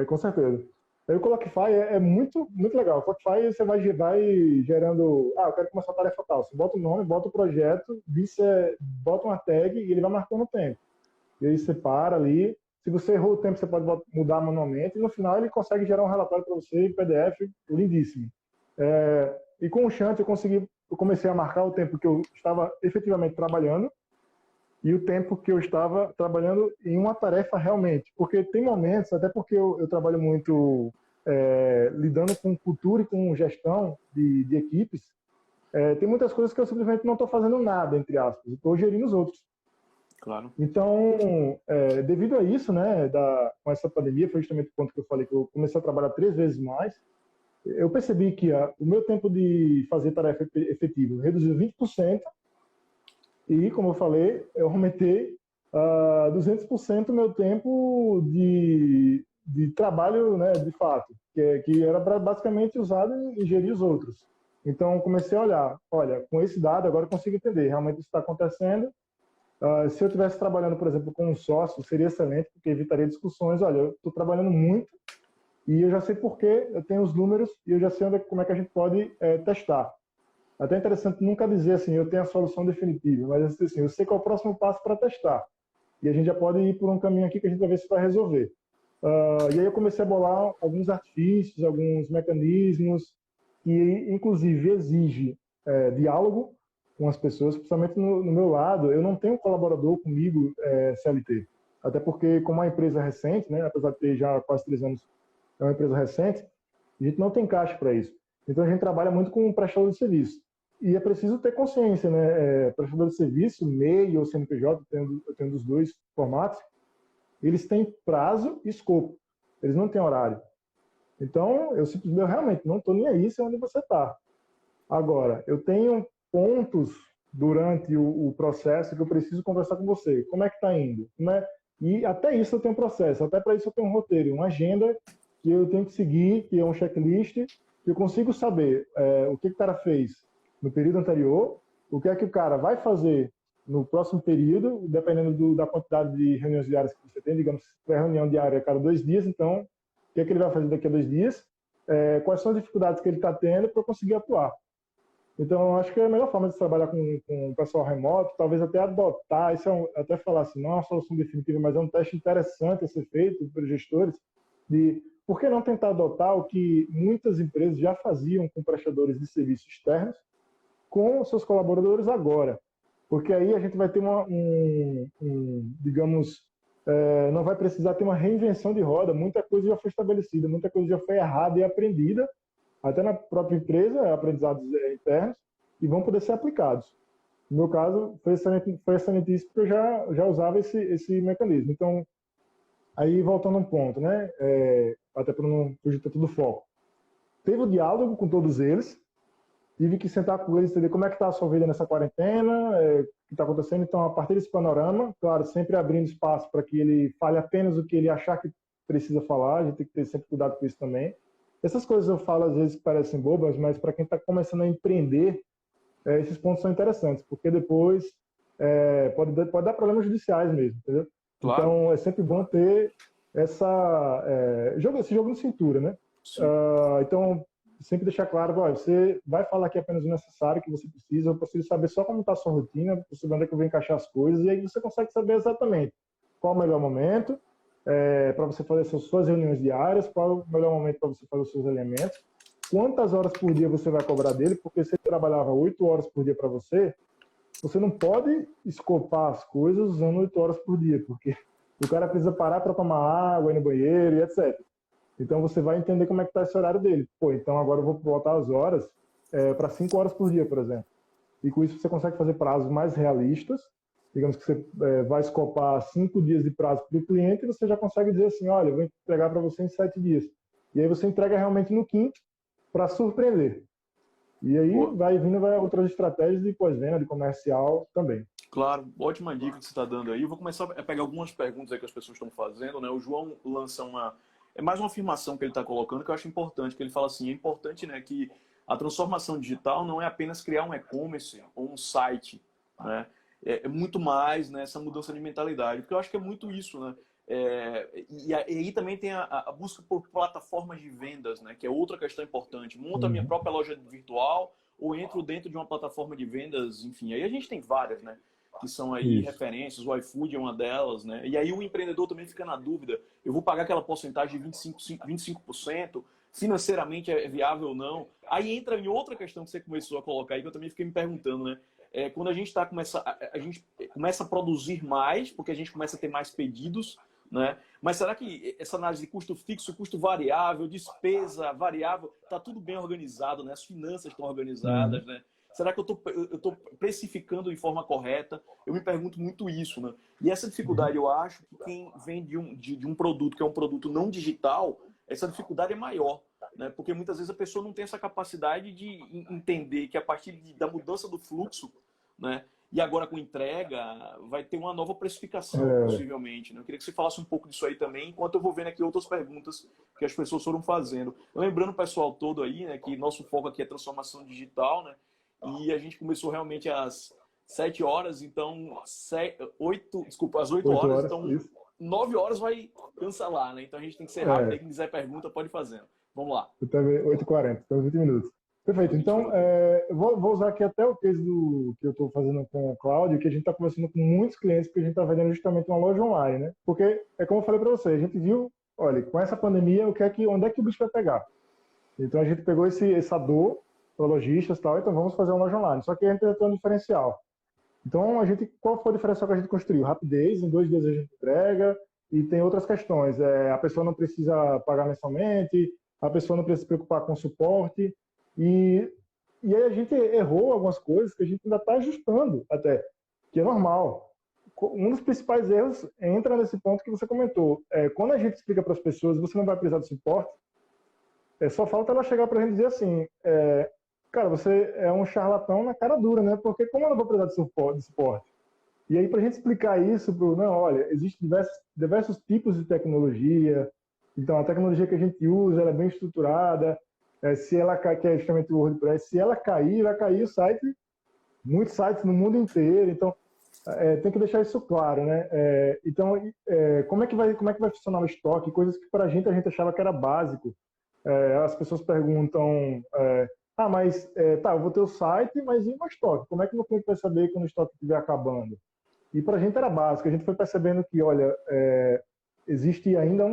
Com certeza. Aí o Clockify é muito, muito legal. O Clockify você vai gerando... eu quero começar a tarefa tal. Você bota o nome, bota o projeto, bota uma tag e ele vai marcando o tempo. E aí você para ali. Se você errou o tempo, você pode mudar manualmente. E no final ele consegue gerar um relatório para você em PDF lindíssimo. E com o Shanty eu comecei a marcar o tempo que eu estava efetivamente trabalhando e o tempo que eu estava trabalhando em uma tarefa realmente. Porque tem momentos, até porque eu trabalho muito lidando com cultura e com gestão de equipes, tem muitas coisas que eu simplesmente não estou fazendo nada, entre aspas, estou gerindo os outros. Claro. Então, devido a isso, né, com essa pandemia, foi justamente o ponto que eu falei, que eu comecei a trabalhar 3 vezes mais. Eu percebi que o meu tempo de fazer tarefa efetiva reduziu 20%, e, como eu falei, eu aumentei 200% o meu tempo de trabalho, né, de fato, que era basicamente usado em gerir os outros. Então, comecei a olhar, olha, com esse dado agora eu consigo entender, realmente isso está acontecendo. Se eu estivesse trabalhando, por exemplo, com um sócio, seria excelente, porque evitaria discussões. Olha, eu estou trabalhando muito e eu já sei por quê, eu tenho os números e eu já sei como é que a gente pode testar. Até interessante nunca dizer assim, eu tenho a solução definitiva, mas assim, eu sei qual é o próximo passo para testar. E a gente já pode ir por um caminho aqui que a gente vai ver se vai resolver. E aí eu comecei a bolar alguns artifícios, alguns mecanismos que, inclusive, exige diálogo com as pessoas, principalmente no meu lado. Eu não tenho um colaborador comigo CLT, até porque, como é uma empresa recente, né, apesar de ter já quase 3 anos, é uma empresa recente, a gente não tem caixa para isso. Então, a gente trabalha muito com um prestador de serviço. E é preciso ter consciência, né? Prestador de serviço, MEI ou CNPJ, eu tenho dos dois formatos, eles têm prazo e escopo. Eles não têm horário. Então, eu realmente não estou nem aí se é onde você está. Agora, eu tenho pontos durante o processo que eu preciso conversar com você. Como é que está indo? E até isso eu tenho um processo, até para isso eu tenho um roteiro, uma agenda que eu tenho que seguir, que é um checklist, que eu consigo saber o que o cara fez no período anterior, o que é que o cara vai fazer no próximo período, dependendo da quantidade de reuniões diárias que você tem. Digamos, se é reunião diária a cada 2 dias, então, o que é que ele vai fazer daqui a 2 dias? Quais são as dificuldades que ele está tendo para conseguir atuar? Então, acho que é a melhor forma de trabalhar com o pessoal remoto, talvez até adotar, até falar assim, não é uma solução definitiva, mas é um teste interessante a ser feito pelos gestores, de por que não tentar adotar o que muitas empresas já faziam com prestadores de serviços externos, com seus colaboradores agora. Porque aí a gente vai ter digamos, não vai precisar ter uma reinvenção de roda, muita coisa já foi estabelecida, muita coisa já foi errada e aprendida, até na própria empresa, aprendizados internos, e vão poder ser aplicados. No meu caso, foi excelentíssimo porque eu já usava esse mecanismo. Então, aí voltando a um ponto, né? Até para não fugir tanto do foco. Teve o diálogo com todos eles, tive que sentar com eles, entender como é que está a sua vida nessa quarentena, o que está acontecendo. Então, a partir desse panorama, claro, sempre abrindo espaço para que ele fale apenas o que ele achar que precisa falar, a gente tem que ter sempre cuidado com isso também. Essas coisas eu falo às vezes que parecem bobas, mas para quem está começando a empreender, esses pontos são interessantes, porque depois pode dar problemas judiciais mesmo, entendeu? Claro. Então, é sempre bom ter esse jogo de cintura, né? Então, sempre deixar claro, você vai falar aqui apenas o necessário que você precisa, eu preciso saber só como está a sua rotina, preciso onde é que eu vou encaixar as coisas, e aí você consegue saber exatamente qual é o melhor momento para você fazer suas reuniões diárias, qual é o melhor momento para você fazer os seus alinhamentos, quantas horas por dia você vai cobrar dele, porque se ele trabalhava 8 horas por dia para você não pode escopar as coisas usando 8 horas por dia, porque o cara precisa parar para tomar água, ir no banheiro e etc. Então, você vai entender como é que está esse horário dele. Então agora eu vou botar as horas para 5 horas por dia, por exemplo. E com isso você consegue fazer prazos mais realistas. Digamos que você vai escopar 5 dias de prazo para o cliente e você já consegue dizer assim, olha, eu vou entregar para você em 7 dias. E aí você entrega realmente no quinto para surpreender. E aí vai outras estratégias de pós-venda, de comercial também. Claro, ótima dica que você está dando aí. Eu vou começar a pegar algumas perguntas aí que as pessoas estão fazendo, né? O João lança mais uma afirmação que ele está colocando que eu acho importante, que ele fala assim, é importante, né, que a transformação digital não é apenas criar um e-commerce ou um site, né? É muito mais, né, essa mudança de mentalidade, porque eu acho que é muito isso, né? E aí também tem a busca por plataformas de vendas, né, que é outra questão importante. Monto a minha própria loja virtual ou entro dentro de uma plataforma de vendas, enfim. Aí a gente tem várias, né, que são aí referências, o iFood é uma delas, né? E aí o empreendedor também fica na dúvida, eu vou pagar aquela porcentagem de 25%, financeiramente é viável ou não? Aí entra em outra questão que você começou a colocar aí, que eu também fiquei me perguntando, né? Quando a gente começa a produzir mais, porque a gente começa a ter mais pedidos, né? Mas será que essa análise de custo fixo, custo variável, despesa variável, está tudo bem organizado, né? As finanças estão organizadas, né? Será que eu estou precificando de forma correta? Eu me pergunto muito isso, né? E essa dificuldade, eu acho que quem vem de um produto que é um produto não digital, essa dificuldade é maior, né? Porque muitas vezes a pessoa não tem essa capacidade de entender que a partir da mudança do fluxo, né? E agora com entrega, vai ter uma nova precificação, possivelmente, né? Eu queria que você falasse um pouco disso aí também, enquanto eu vou vendo aqui outras perguntas que as pessoas foram fazendo. Lembrando o pessoal todo aí, né, que nosso foco aqui é transformação digital, né? E a gente começou realmente às 7 horas, então às 8 horas, então isso. 9 horas vai cancelar, né? Então a gente tem que ser rápido, aí quem quiser pergunta pode ir fazendo. Vamos lá. 8h40, então 20 minutos. Perfeito. Então, eu vou usar aqui até o case que eu estou fazendo com o Cláudio, que a gente está conversando com muitos clientes, porque a gente está vendendo justamente uma loja online, né? Porque, é como eu falei para você, a gente viu, olha, com essa pandemia, onde é que o bicho vai pegar? Então, a gente pegou essa dor para lojistas e tal, então vamos fazer uma loja online. Só que a gente tem um diferencial. Então, qual foi o diferencial que a gente construiu? Rapidez, em 2 dias a gente entrega, e tem outras questões. A pessoa não precisa pagar mensalmente, a pessoa não precisa se preocupar com suporte, e aí a gente errou algumas coisas que a gente ainda está ajustando até, que é normal. Um dos principais erros entra nesse ponto que você comentou. Quando a gente explica para as pessoas, você não vai precisar de suporte, só falta ela chegar para a gente dizer assim, cara, você é um charlatão na cara dura, né? Porque como eu não vou precisar de suporte? E aí, para a gente explicar isso, não, olha, existem diversos tipos de tecnologia, então a tecnologia que a gente usa, ela é bem estruturada, se ela que é justamente o WordPress, se ela cair, vai cair o site, muitos sites no mundo inteiro, então tem que deixar isso claro, né? Então, como é que vai funcionar o estoque? Coisas que para a gente achava que era básico. As pessoas perguntam, mas tá, eu vou ter o site, mas e o estoque? Como é que o meu cliente vai saber quando o estoque estiver acabando? E para a gente era básico, a gente foi percebendo que, olha, existe ainda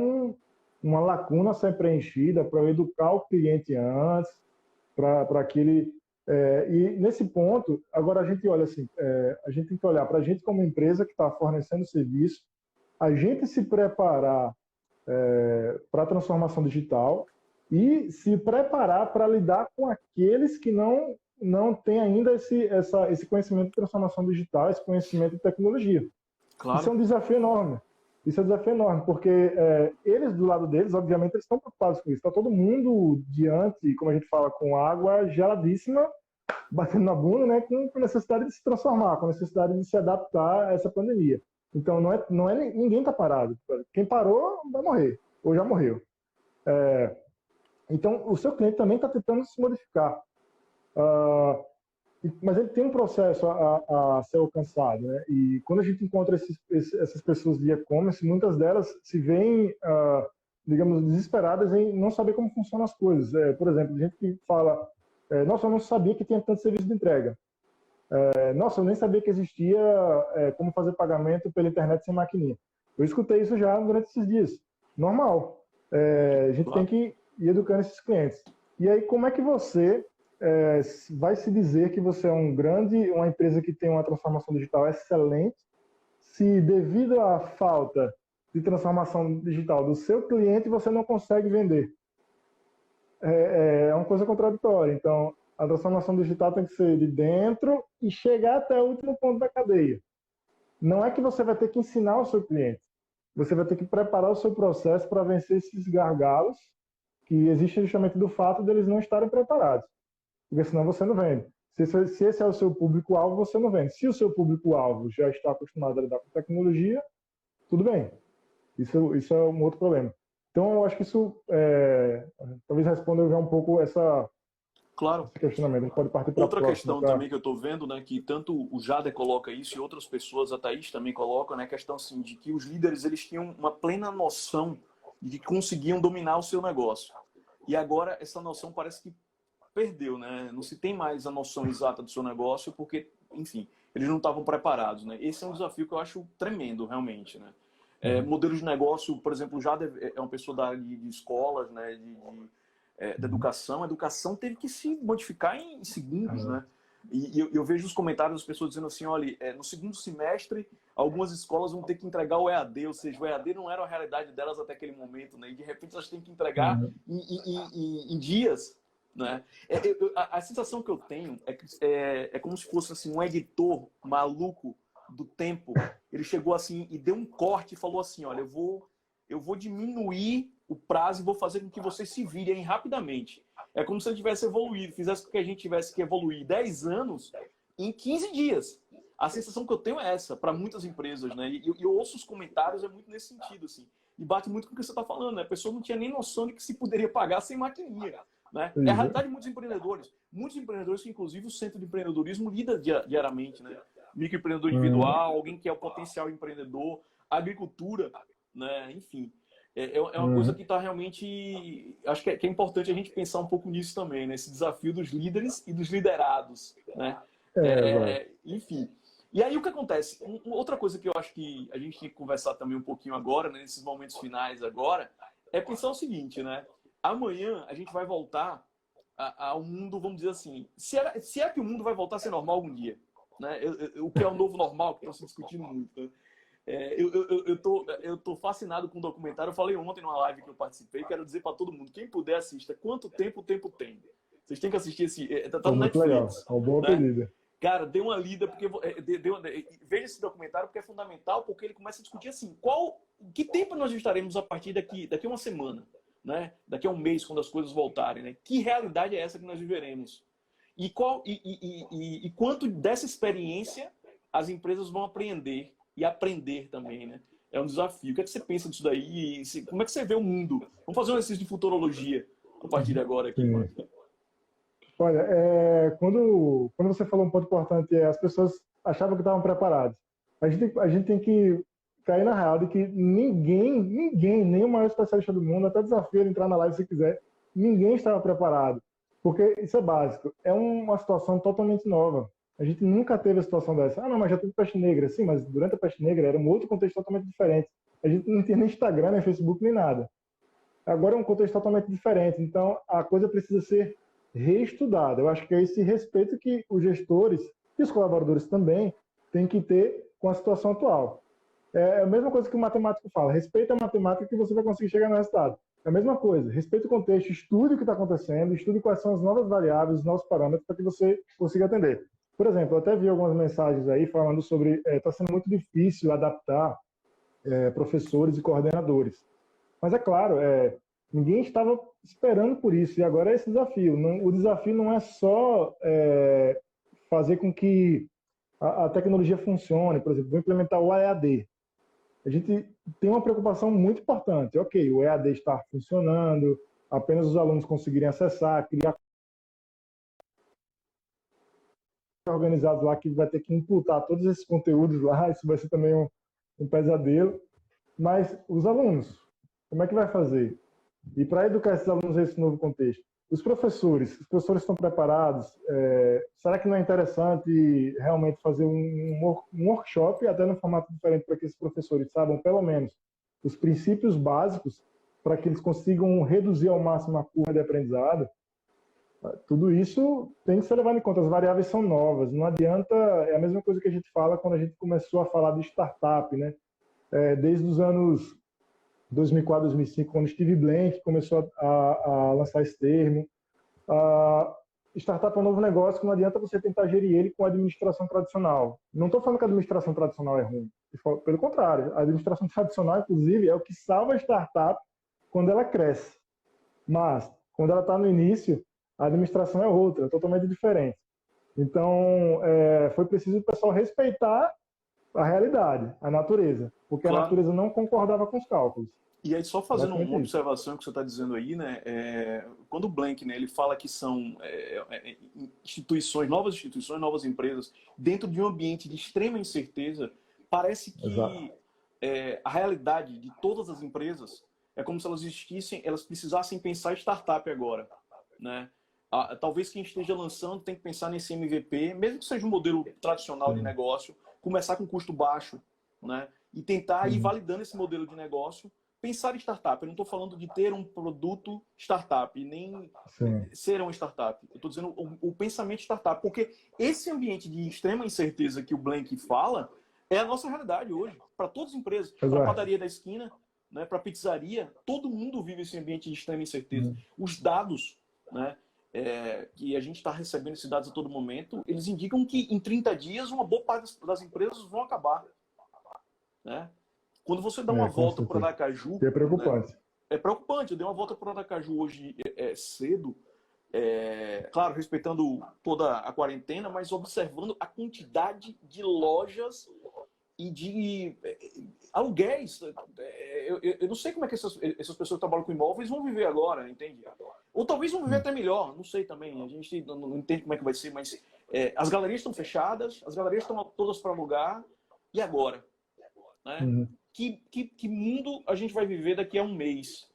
uma lacuna a ser preenchida para eu educar o cliente antes, para que ele... e nesse ponto, agora a gente olha assim, a gente tem que olhar para a gente como empresa que está fornecendo serviço, a gente se preparar para a transformação digital e se preparar para lidar com aqueles que não têm ainda esse conhecimento de transformação digital, esse conhecimento de tecnologia. Claro. Isso é um desafio enorme. Isso é um desafio enorme, porque eles, do lado deles, obviamente, eles estão preocupados com isso. Está todo mundo diante, como a gente fala, com água geladíssima, batendo na bunda, né, com necessidade de se transformar, com necessidade de se adaptar a essa pandemia. Então, ninguém está parado. Quem parou vai morrer, ou já morreu. Então, o seu cliente também está tentando se modificar. Mas ele tem um processo a ser alcançado, né? E quando a gente encontra essas pessoas de e-commerce, muitas delas se veem, digamos, desesperadas em não saber como funcionam as coisas. Por exemplo, a gente que fala, nossa, eu não sabia que tinha tanto serviço de entrega. Nossa, eu nem sabia que existia como fazer pagamento pela internet sem maquininha. Eu escutei isso já durante esses dias. Normal. A gente tem que ir educando esses clientes. E aí, como é que você vai se dizer que você é uma empresa que tem uma transformação digital excelente, se devido à falta de transformação digital do seu cliente, você não consegue vender? É uma coisa contraditória. Então, a transformação digital tem que ser de dentro e chegar até o último ponto da cadeia. Não é que você vai ter que ensinar o seu cliente. Você vai ter que preparar o seu processo para vencer esses gargalos que existem justamente do fato deles não estarem preparados. Porque senão você não vende. Se esse é o seu público-alvo, você não vende. Se o seu público-alvo já está acostumado a lidar com tecnologia, tudo bem. Isso é um outro problema. Então, eu acho que isso talvez responda já um pouco esse questionamento. A gente pode partir para outra questão também que eu estou vendo, né, que tanto o Jader coloca isso e outras pessoas, a Thaís também coloca, né, a questão assim, de que os líderes eles tinham uma plena noção de que conseguiam dominar o seu negócio. E agora essa noção parece que perdeu, né? Não se tem mais a noção exata do seu negócio porque, enfim, eles não estavam preparados, né? Esse é um desafio que eu acho tremendo, realmente, né? Modelos de negócio, por exemplo, já é uma pessoa da área de escolas, né? Da educação. A educação teve que se modificar em segundos, né? E eu vejo os comentários das pessoas dizendo assim, olha, no segundo semestre, algumas escolas vão ter que entregar o EAD, ou seja, o EAD não era a realidade delas até aquele momento, né? E de repente elas têm que entregar em dias, né? A sensação que eu tenho é como se fosse assim, um editor maluco do tempo. Ele chegou assim e deu um corte e falou assim, olha, eu vou diminuir o prazo e vou fazer com que vocês se virem rapidamente. É como se ele tivesse evoluído, fizesse com que a gente tivesse que evoluir 10 anos em 15 dias. A sensação que eu tenho é essa, para muitas empresas, né? E eu ouço os comentários, é muito nesse sentido, assim. E bate muito com o que você está falando, né? A pessoa não tinha nem noção de que se poderia pagar sem maquininha, né? É a realidade de muitos empreendedores. Muitos empreendedores que, inclusive, o Centro de Empreendedorismo lida diariamente, né? Microempreendedor individual, alguém que é o potencial empreendedor, agricultura, né? Enfim. É uma coisa que está realmente... Acho que é importante a gente pensar um pouco nisso também, né? Esse desafio dos líderes e dos liderados, né? Enfim. E aí o que acontece? Outra coisa que eu acho que a gente tem que conversar também um pouquinho agora, né, nesses momentos finais agora, é pensar o seguinte, né? Amanhã a gente vai voltar ao mundo, vamos dizer assim, se é que o mundo vai voltar a ser normal algum dia, né? O que é o novo normal, que estão se discutindo muito, né? Eu tô fascinado com o documentário. Eu falei ontem numa live que eu participei, quero dizer para todo mundo, quem puder assista, quanto tempo o tempo tem. Vocês têm que assistir esse... Tá no muito legal, Netflix. é uma boa né? pedida. Cara, dê uma lida, porque veja esse documentário, porque é fundamental, porque ele começa a discutir assim, que tempo nós estaremos a partir daqui uma semana, né? Daqui a um mês, quando as coisas voltarem, né? Que realidade é essa que nós viveremos? E quanto dessa experiência as empresas vão aprender e aprender também, né? É um desafio. O que é que você pensa disso daí? Como é que você vê o mundo? Vamos fazer um exercício de futurologia a partir de agora aqui, mano. Olha, quando você falou um ponto importante, as pessoas achavam que estavam preparadas. A gente tem que cair na real de que ninguém, nem o maior especialista do mundo, até desafio ele entrar na live se quiser, ninguém estava preparado. Porque isso é básico. É uma situação totalmente nova. A gente nunca teve a situação dessa. Ah, não, mas já teve peste negra. Sim, mas durante a peste negra era um outro contexto totalmente diferente. A gente não tinha nem Instagram, nem Facebook, nem nada. Agora é um contexto totalmente diferente. Então, a coisa precisa ser reestudada. Eu acho que é esse respeito que os gestores e os colaboradores também têm que ter com a situação atual. É a mesma coisa que o matemático fala. Respeita a matemática que você vai conseguir chegar no resultado. É a mesma coisa. Respeita o contexto, estude o que está acontecendo, estude quais são as novas variáveis, os novos parâmetros para que você consiga atender. Por exemplo, eu até vi algumas mensagens aí falando sobre está sendo muito difícil adaptar professores e coordenadores. Mas é claro, ninguém estava esperando por isso, e agora é esse desafio. O desafio não é só fazer com que a tecnologia funcione, por exemplo, vou implementar o EAD. A gente tem uma preocupação muito importante. Ok, o EAD está funcionando, apenas os alunos conseguirem acessar, criar organizados lá que vai ter que imputar todos esses conteúdos lá, isso vai ser também um pesadelo. Mas os alunos, como é que vai fazer? E para educar esses alunos a esse novo contexto? Os professores estão preparados? Será que não é interessante realmente fazer um workshop, até no formato diferente, para que esses professores saibam, pelo menos, os princípios básicos, para que eles consigam reduzir ao máximo a curva de aprendizado? Tudo isso tem que ser levado em conta. As variáveis são novas. Não adianta... É a mesma coisa que a gente fala quando a gente começou a falar de startup, né? Desde os anos 2004, 2005, quando Steve Blank começou a lançar esse termo. Startup é um novo negócio que não adianta você tentar gerir ele com a administração tradicional. Não estou falando que a administração tradicional é ruim. Pelo contrário, a administração tradicional, inclusive, é o que salva a startup quando ela cresce. Mas, quando ela está no início, a administração é outra, totalmente diferente. Então, foi preciso o pessoal respeitar a realidade, a natureza, porque Claro. A natureza não concordava com os cálculos. E aí, só fazendo uma observação que você está dizendo aí, né? Quando o Blank, né, ele fala que são instituições, novas empresas, dentro de um ambiente de extrema incerteza, parece que a realidade de todas as empresas é como se elas existissem, elas precisassem pensar em startup agora, né? Talvez quem esteja lançando tem que pensar nesse MVP, mesmo que seja um modelo tradicional de negócio, começar com custo baixo, né? E tentar ir validando esse modelo de negócio, pensar em startup. Eu não estou falando de ter um produto startup, nem ser um startup. Eu estou dizendo o pensamento startup, porque esse ambiente de extrema incerteza que o Blank fala é a nossa realidade hoje, para todas as empresas, para a padaria da esquina, né, para a pizzaria, todo mundo vive esse ambiente de extrema incerteza. Os dados, né? que a gente está recebendo esses dados a todo momento, eles indicam que em 30 dias uma boa parte das empresas vão acabar. Né? Quando você dá uma Com volta por certeza. Aracaju, É né? preocupante. É preocupante. Eu dei uma volta por Aracaju hoje cedo, claro, respeitando toda a quarentena, mas observando a quantidade de lojas e de aluguéis. Eu não sei como é que essas pessoas que trabalham com imóveis vão viver agora, entende? Ou talvez vão viver até melhor, não sei também. A gente não entende como é que vai ser, mas as galerias estão fechadas, as galerias estão todas para alugar, e agora? Né? Uhum. Que mundo a gente vai viver daqui a um mês?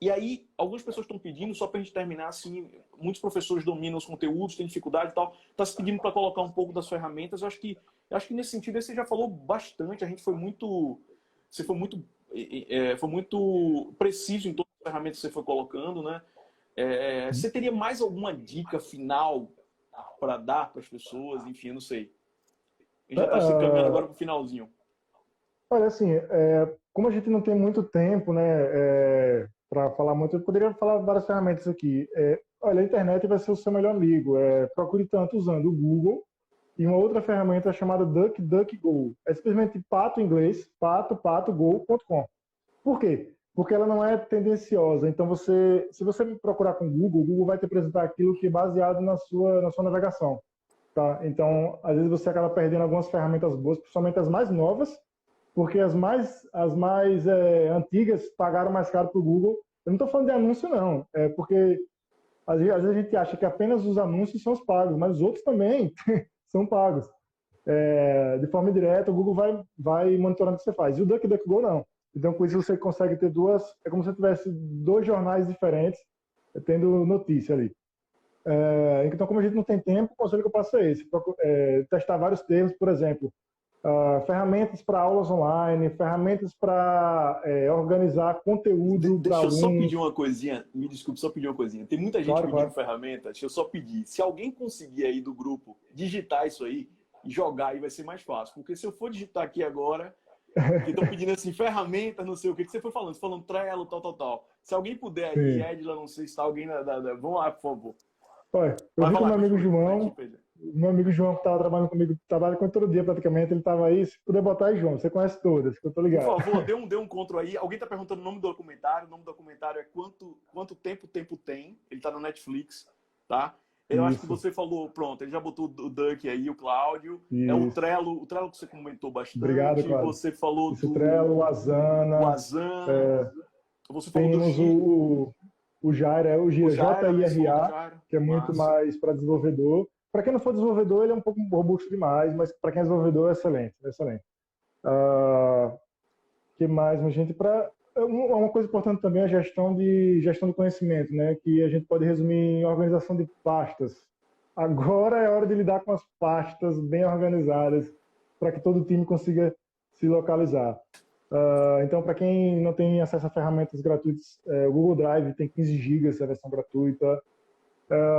E aí, algumas pessoas estão pedindo, só para a gente terminar, assim, muitos professores dominam os conteúdos, têm dificuldade e tal, está se pedindo para colocar um pouco das ferramentas. Eu acho que nesse sentido você já falou bastante, a gente foi muito, você foi muito preciso em todas as ferramentas que você foi colocando, né? Você teria mais alguma dica final para dar para as pessoas? Enfim, eu não sei. A gente já está se encaminhando agora para o finalzinho. Olha, assim, como a gente não tem muito tempo, né, para falar muito, eu poderia falar várias ferramentas aqui. Olha, a internet vai ser o seu melhor amigo. Procure tanto usando o Google e uma outra ferramenta chamada DuckDuckGo. É simplesmente pato em inglês, patogol.com. Por quê? Porque ela não é tendenciosa. Então, se você procurar com o Google vai te apresentar aquilo que é baseado na sua navegação. Tá? Então, às vezes você acaba perdendo algumas ferramentas boas, principalmente as mais novas, porque as mais antigas pagaram mais caro para o Google. Eu não estou falando de anúncio, não. Porque às vezes a gente acha que apenas os anúncios são os pagos, mas os outros também são pagos. De forma direta, o Google vai monitorando o que você faz. E o DuckDuckGo não. Então, com isso, você consegue ter é como se você tivesse 2 jornais diferentes tendo notícia ali. Então, como a gente não tem tempo, o conselho que eu passo é esse. Testar vários termos, por exemplo, ferramentas para aulas online, ferramentas para organizar conteúdo para alunos. Deixa eu só pedir uma coisinha, me desculpe, só pedir uma coisinha. Tem muita gente pedindo claro. ferramenta, deixa eu só pedir. Se alguém conseguir aí do grupo digitar isso aí e jogar aí vai ser mais fácil. Porque se eu for digitar aqui agora, que estão pedindo assim, ferramentas, não sei o que você foi falando. Você falando Trello, tal. Se alguém puder aí, Edila, não sei se está alguém vamos lá, por favor. Olha, eu vi que o meu amigo João, que estava trabalhando comigo, trabalha com todo dia praticamente, ele estava aí, se puder botar aí, João, você conhece todas, que eu tô ligado. Por favor, dê um control aí. Alguém está perguntando o nome do documentário. O nome do documentário é Quanto Tempo Tem. Ele está no Netflix, tá? Eu acho que você falou, pronto, ele já botou o Duck aí, o Cláudio. Isso. O Trello que você comentou bastante. Obrigado, Cláudio. Você falou do Trello, o Asana. Você falou do o Jaira, o JIRA, que é muito mais para desenvolvedor. Para quem não for desenvolvedor, ele é um pouco robusto demais, mas para quem é desenvolvedor, é excelente. Que mais, minha gente? Uma coisa importante também é a gestão do conhecimento, né? Que a gente pode resumir em organização de pastas. Agora é hora de lidar com as pastas bem organizadas para que todo o time consiga se localizar. Então, para quem não tem acesso a ferramentas gratuitas, o Google Drive tem 15 GB, a versão gratuita.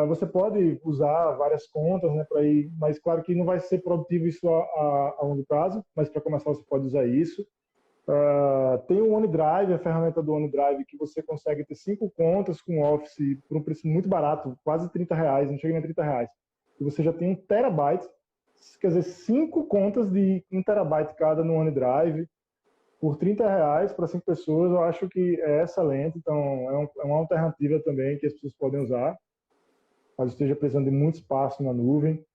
Você pode usar várias contas, né, para ir, mas claro que não vai ser produtivo isso a longo prazo, mas para começar você pode usar isso. Tem o OneDrive, a ferramenta do OneDrive, que você consegue ter 5 contas com Office por um preço muito barato, quase R$30, não chega nem a R$30. E você já tem 1 terabyte, quer dizer, 5 contas de 1 terabyte cada no OneDrive, por R$30 para 5 pessoas, eu acho que é excelente. Então, é uma alternativa também que as pessoas podem usar, caso esteja precisando de muito espaço na nuvem.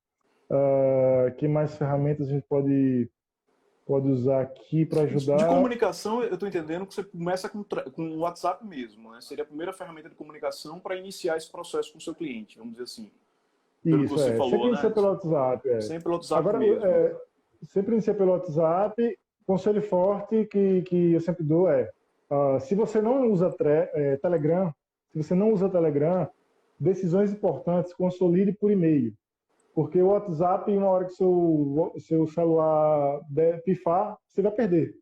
Que mais ferramentas a gente pode usar aqui para ajudar? De comunicação, eu estou entendendo que você começa com o WhatsApp mesmo, né? Seria a primeira ferramenta de comunicação para iniciar esse processo com o seu cliente, vamos dizer assim. Pelo isso, que você falou, sempre inicia pelo WhatsApp. Sempre pelo WhatsApp agora, mesmo. Sempre inicia pelo WhatsApp. Conselho forte que eu sempre dou se você não usa Telegram, decisões importantes consolide por e-mail. Porque o WhatsApp, uma hora que seu celular pifar, você vai perder.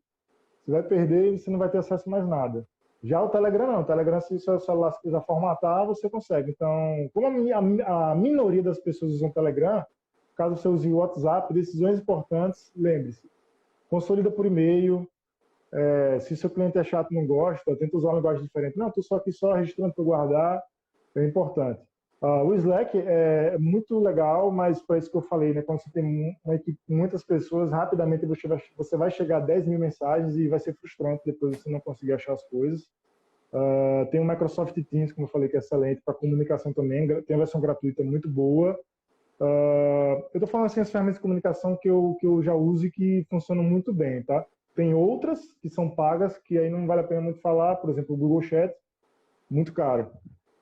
Você vai perder e você não vai ter acesso a mais nada. Já o Telegram não. O Telegram, se o seu celular quiser formatar, você consegue. Então, como a minoria das pessoas usam o Telegram, caso você use o WhatsApp, decisões importantes, lembre-se, consolida por e-mail. Se seu cliente é chato e não gosta, tenta usar uma linguagem diferente. Não, estou só aqui registrando para guardar. É importante. O Slack é muito legal, mas para isso que eu falei, né? Quando você tem uma equipe com muitas pessoas, rapidamente você vai chegar a 10 mil mensagens e vai ser frustrante depois você não conseguir achar as coisas. Tem o Microsoft Teams, como eu falei, que é excelente para comunicação também. Tem a versão gratuita muito boa. Eu estou falando assim as ferramentas de comunicação que eu já uso e que funcionam muito bem, tá? Tem outras que são pagas, que aí não vale a pena muito falar. Por exemplo, o Google Chat, muito caro.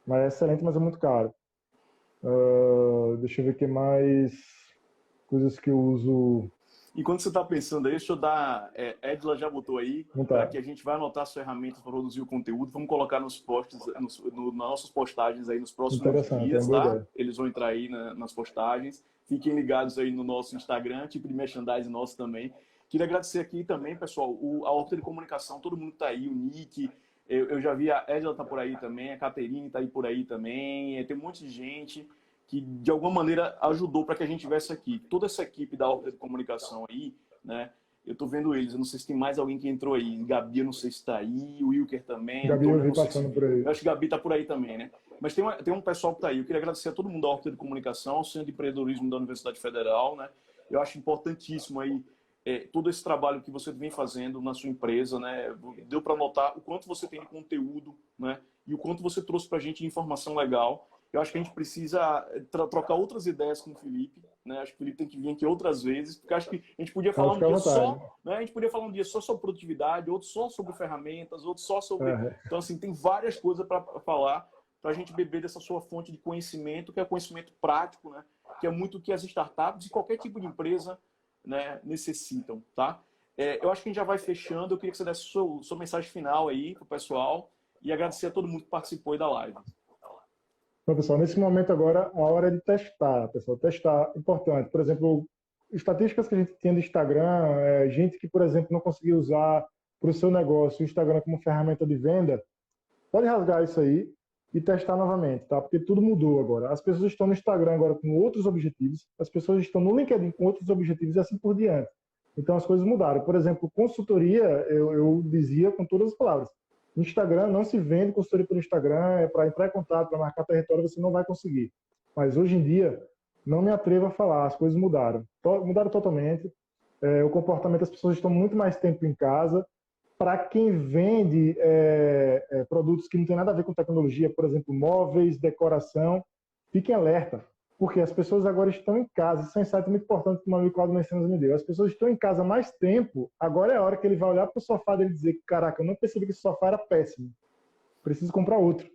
Mas é excelente, mas é muito caro. Deixa eu ver o que mais coisas que eu uso. Enquanto você está pensando aí, deixa eu dar. Edla já botou aí, Não para tá. que a gente vai anotar as ferramentas para produzir o conteúdo. Vamos colocar nos posts, nas nossas postagens aí nos próximos Interessante, é uma dias, boa tá? ideia. Eles vão entrar aí nas postagens. Fiquem ligados aí no nosso Instagram, tipo de merchandising nosso também. Queria agradecer aqui também, pessoal, a Horta de Comunicação, todo mundo está aí, o Nick, eu já vi a Edla tá por aí também, a Caterine está aí por aí também, tem um monte de gente que de alguma maneira ajudou para que a gente tivesse aqui. Toda essa equipe da Horta de Comunicação aí, né? Eu tô vendo eles, eu não sei se tem mais alguém que entrou aí. Gabi, eu não sei se está aí, o Wilker também, Gabi, eu Antônio, eu vi não sei se. passando por aí. Eu acho que Gabi tá por aí também, né? Mas tem um pessoal que tá aí. Eu queria agradecer a todo mundo da Horta de Comunicação, ao Centro de Empreendedorismo da Universidade Federal, né? Eu acho importantíssimo aí todo esse trabalho que você vem fazendo na sua empresa, né? Deu para notar o quanto você tem de conteúdo, né? E o quanto você trouxe para a gente de informação legal. Eu acho que a gente precisa trocar outras ideias com o Felipe, né? Acho que o Felipe tem que vir aqui outras vezes, porque acho que a gente podia falar Pode um ficar à dia vontade. só, né? A gente podia falar um dia só sobre produtividade, outro só sobre ferramentas, outro só sobre. É, Então, assim, tem várias coisas para falar, para a gente beber dessa sua fonte de conhecimento, que é conhecimento prático, né? Que é muito o que as startups e qualquer tipo de empresa, né, necessitam, tá? Eu acho que a gente já vai fechando. Eu queria que você desse sua mensagem final aí pro pessoal e agradecer a todo mundo que participou aí da live. Então, pessoal, nesse momento agora, a hora é de testar, pessoal. Testar é importante. Por exemplo, estatísticas que a gente tem no Instagram, gente que, por exemplo, não conseguiu usar para o seu negócio o Instagram como ferramenta de venda, pode rasgar isso aí e testar novamente, tá? Porque tudo mudou agora. As pessoas estão no Instagram agora com outros objetivos, as pessoas estão no LinkedIn com outros objetivos e assim por diante. Então as coisas mudaram. Por exemplo, consultoria, eu dizia com todas as palavras. Instagram não se vende consultoria pelo Instagram, para entrar em contato, para marcar território, você não vai conseguir. Mas hoje em dia, não me atrevo a falar, as coisas mudaram. Mudaram totalmente. O comportamento das pessoas estão muito mais tempo em casa. Para quem vende produtos que não tem nada a ver com tecnologia, por exemplo, móveis, decoração, fiquem alerta, porque as pessoas agora estão em casa. Isso é um insight muito importante que o meu amigo Claudio Messias me deu. As pessoas estão em casa mais tempo, agora é a hora que ele vai olhar para o sofá dele e dizer: caraca, eu não percebi que esse sofá era péssimo, preciso comprar outro.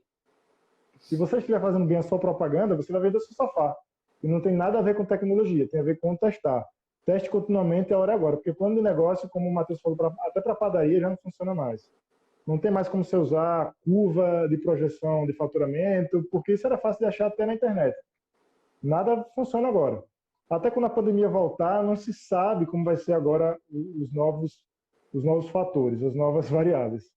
Se você estiver fazendo bem a sua propaganda, você vai vender o seu sofá. E não tem nada a ver com tecnologia, tem a ver com testar. Teste continuamente, é a hora agora, porque plano de negócio, como o Matheus falou, até para padaria já não funciona mais. Não tem mais como você usar curva de projeção de faturamento, porque isso era fácil de achar até na internet. Nada funciona agora. Até quando a pandemia voltar, não se sabe como vai ser agora os novos fatores, as novas variáveis.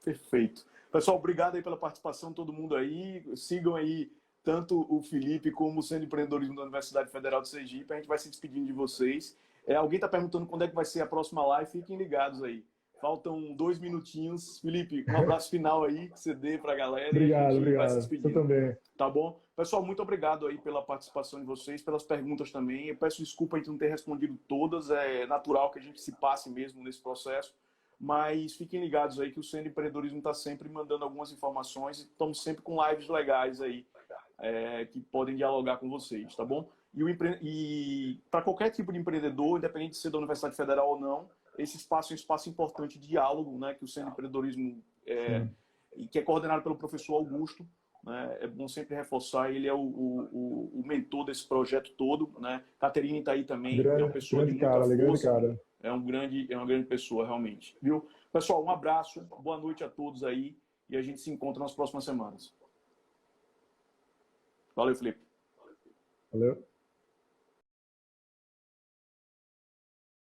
Perfeito. Pessoal, obrigado aí pela participação, todo mundo aí. Sigam aí tanto o Felipe como o Centro de Empreendedorismo da Universidade Federal de Sergipe. A gente vai se despedindo de vocês. Alguém está perguntando quando é que vai ser a próxima live. Fiquem ligados aí. Faltam 2 minutinhos. Felipe, um abraço final aí que você dê para a galera Obrigado, e a gente vai se obrigado. Você despedindo. também. Tá bom? Pessoal, muito obrigado aí pela participação de vocês, pelas perguntas também. Eu peço desculpa de não ter respondido todas. É natural que a gente se passe mesmo nesse processo. Mas fiquem ligados aí que o Centro de Empreendedorismo está sempre mandando algumas informações e estamos sempre com lives legais aí que podem dialogar com vocês, tá bom? E para qualquer tipo de empreendedor, independente de ser da Universidade Federal ou não, esse espaço é um espaço importante de diálogo, né? Que o Centro de Empreendedorismo que é coordenado pelo professor Augusto, né? É bom sempre reforçar, ele é o mentor desse projeto todo, né? Caterine está aí também, é uma pessoa de muita grande força. cara. É uma grande pessoa, realmente. Viu? Pessoal, um abraço, boa noite a todos aí e a gente se encontra nas próximas semanas. Valeu, Felipe. Valeu.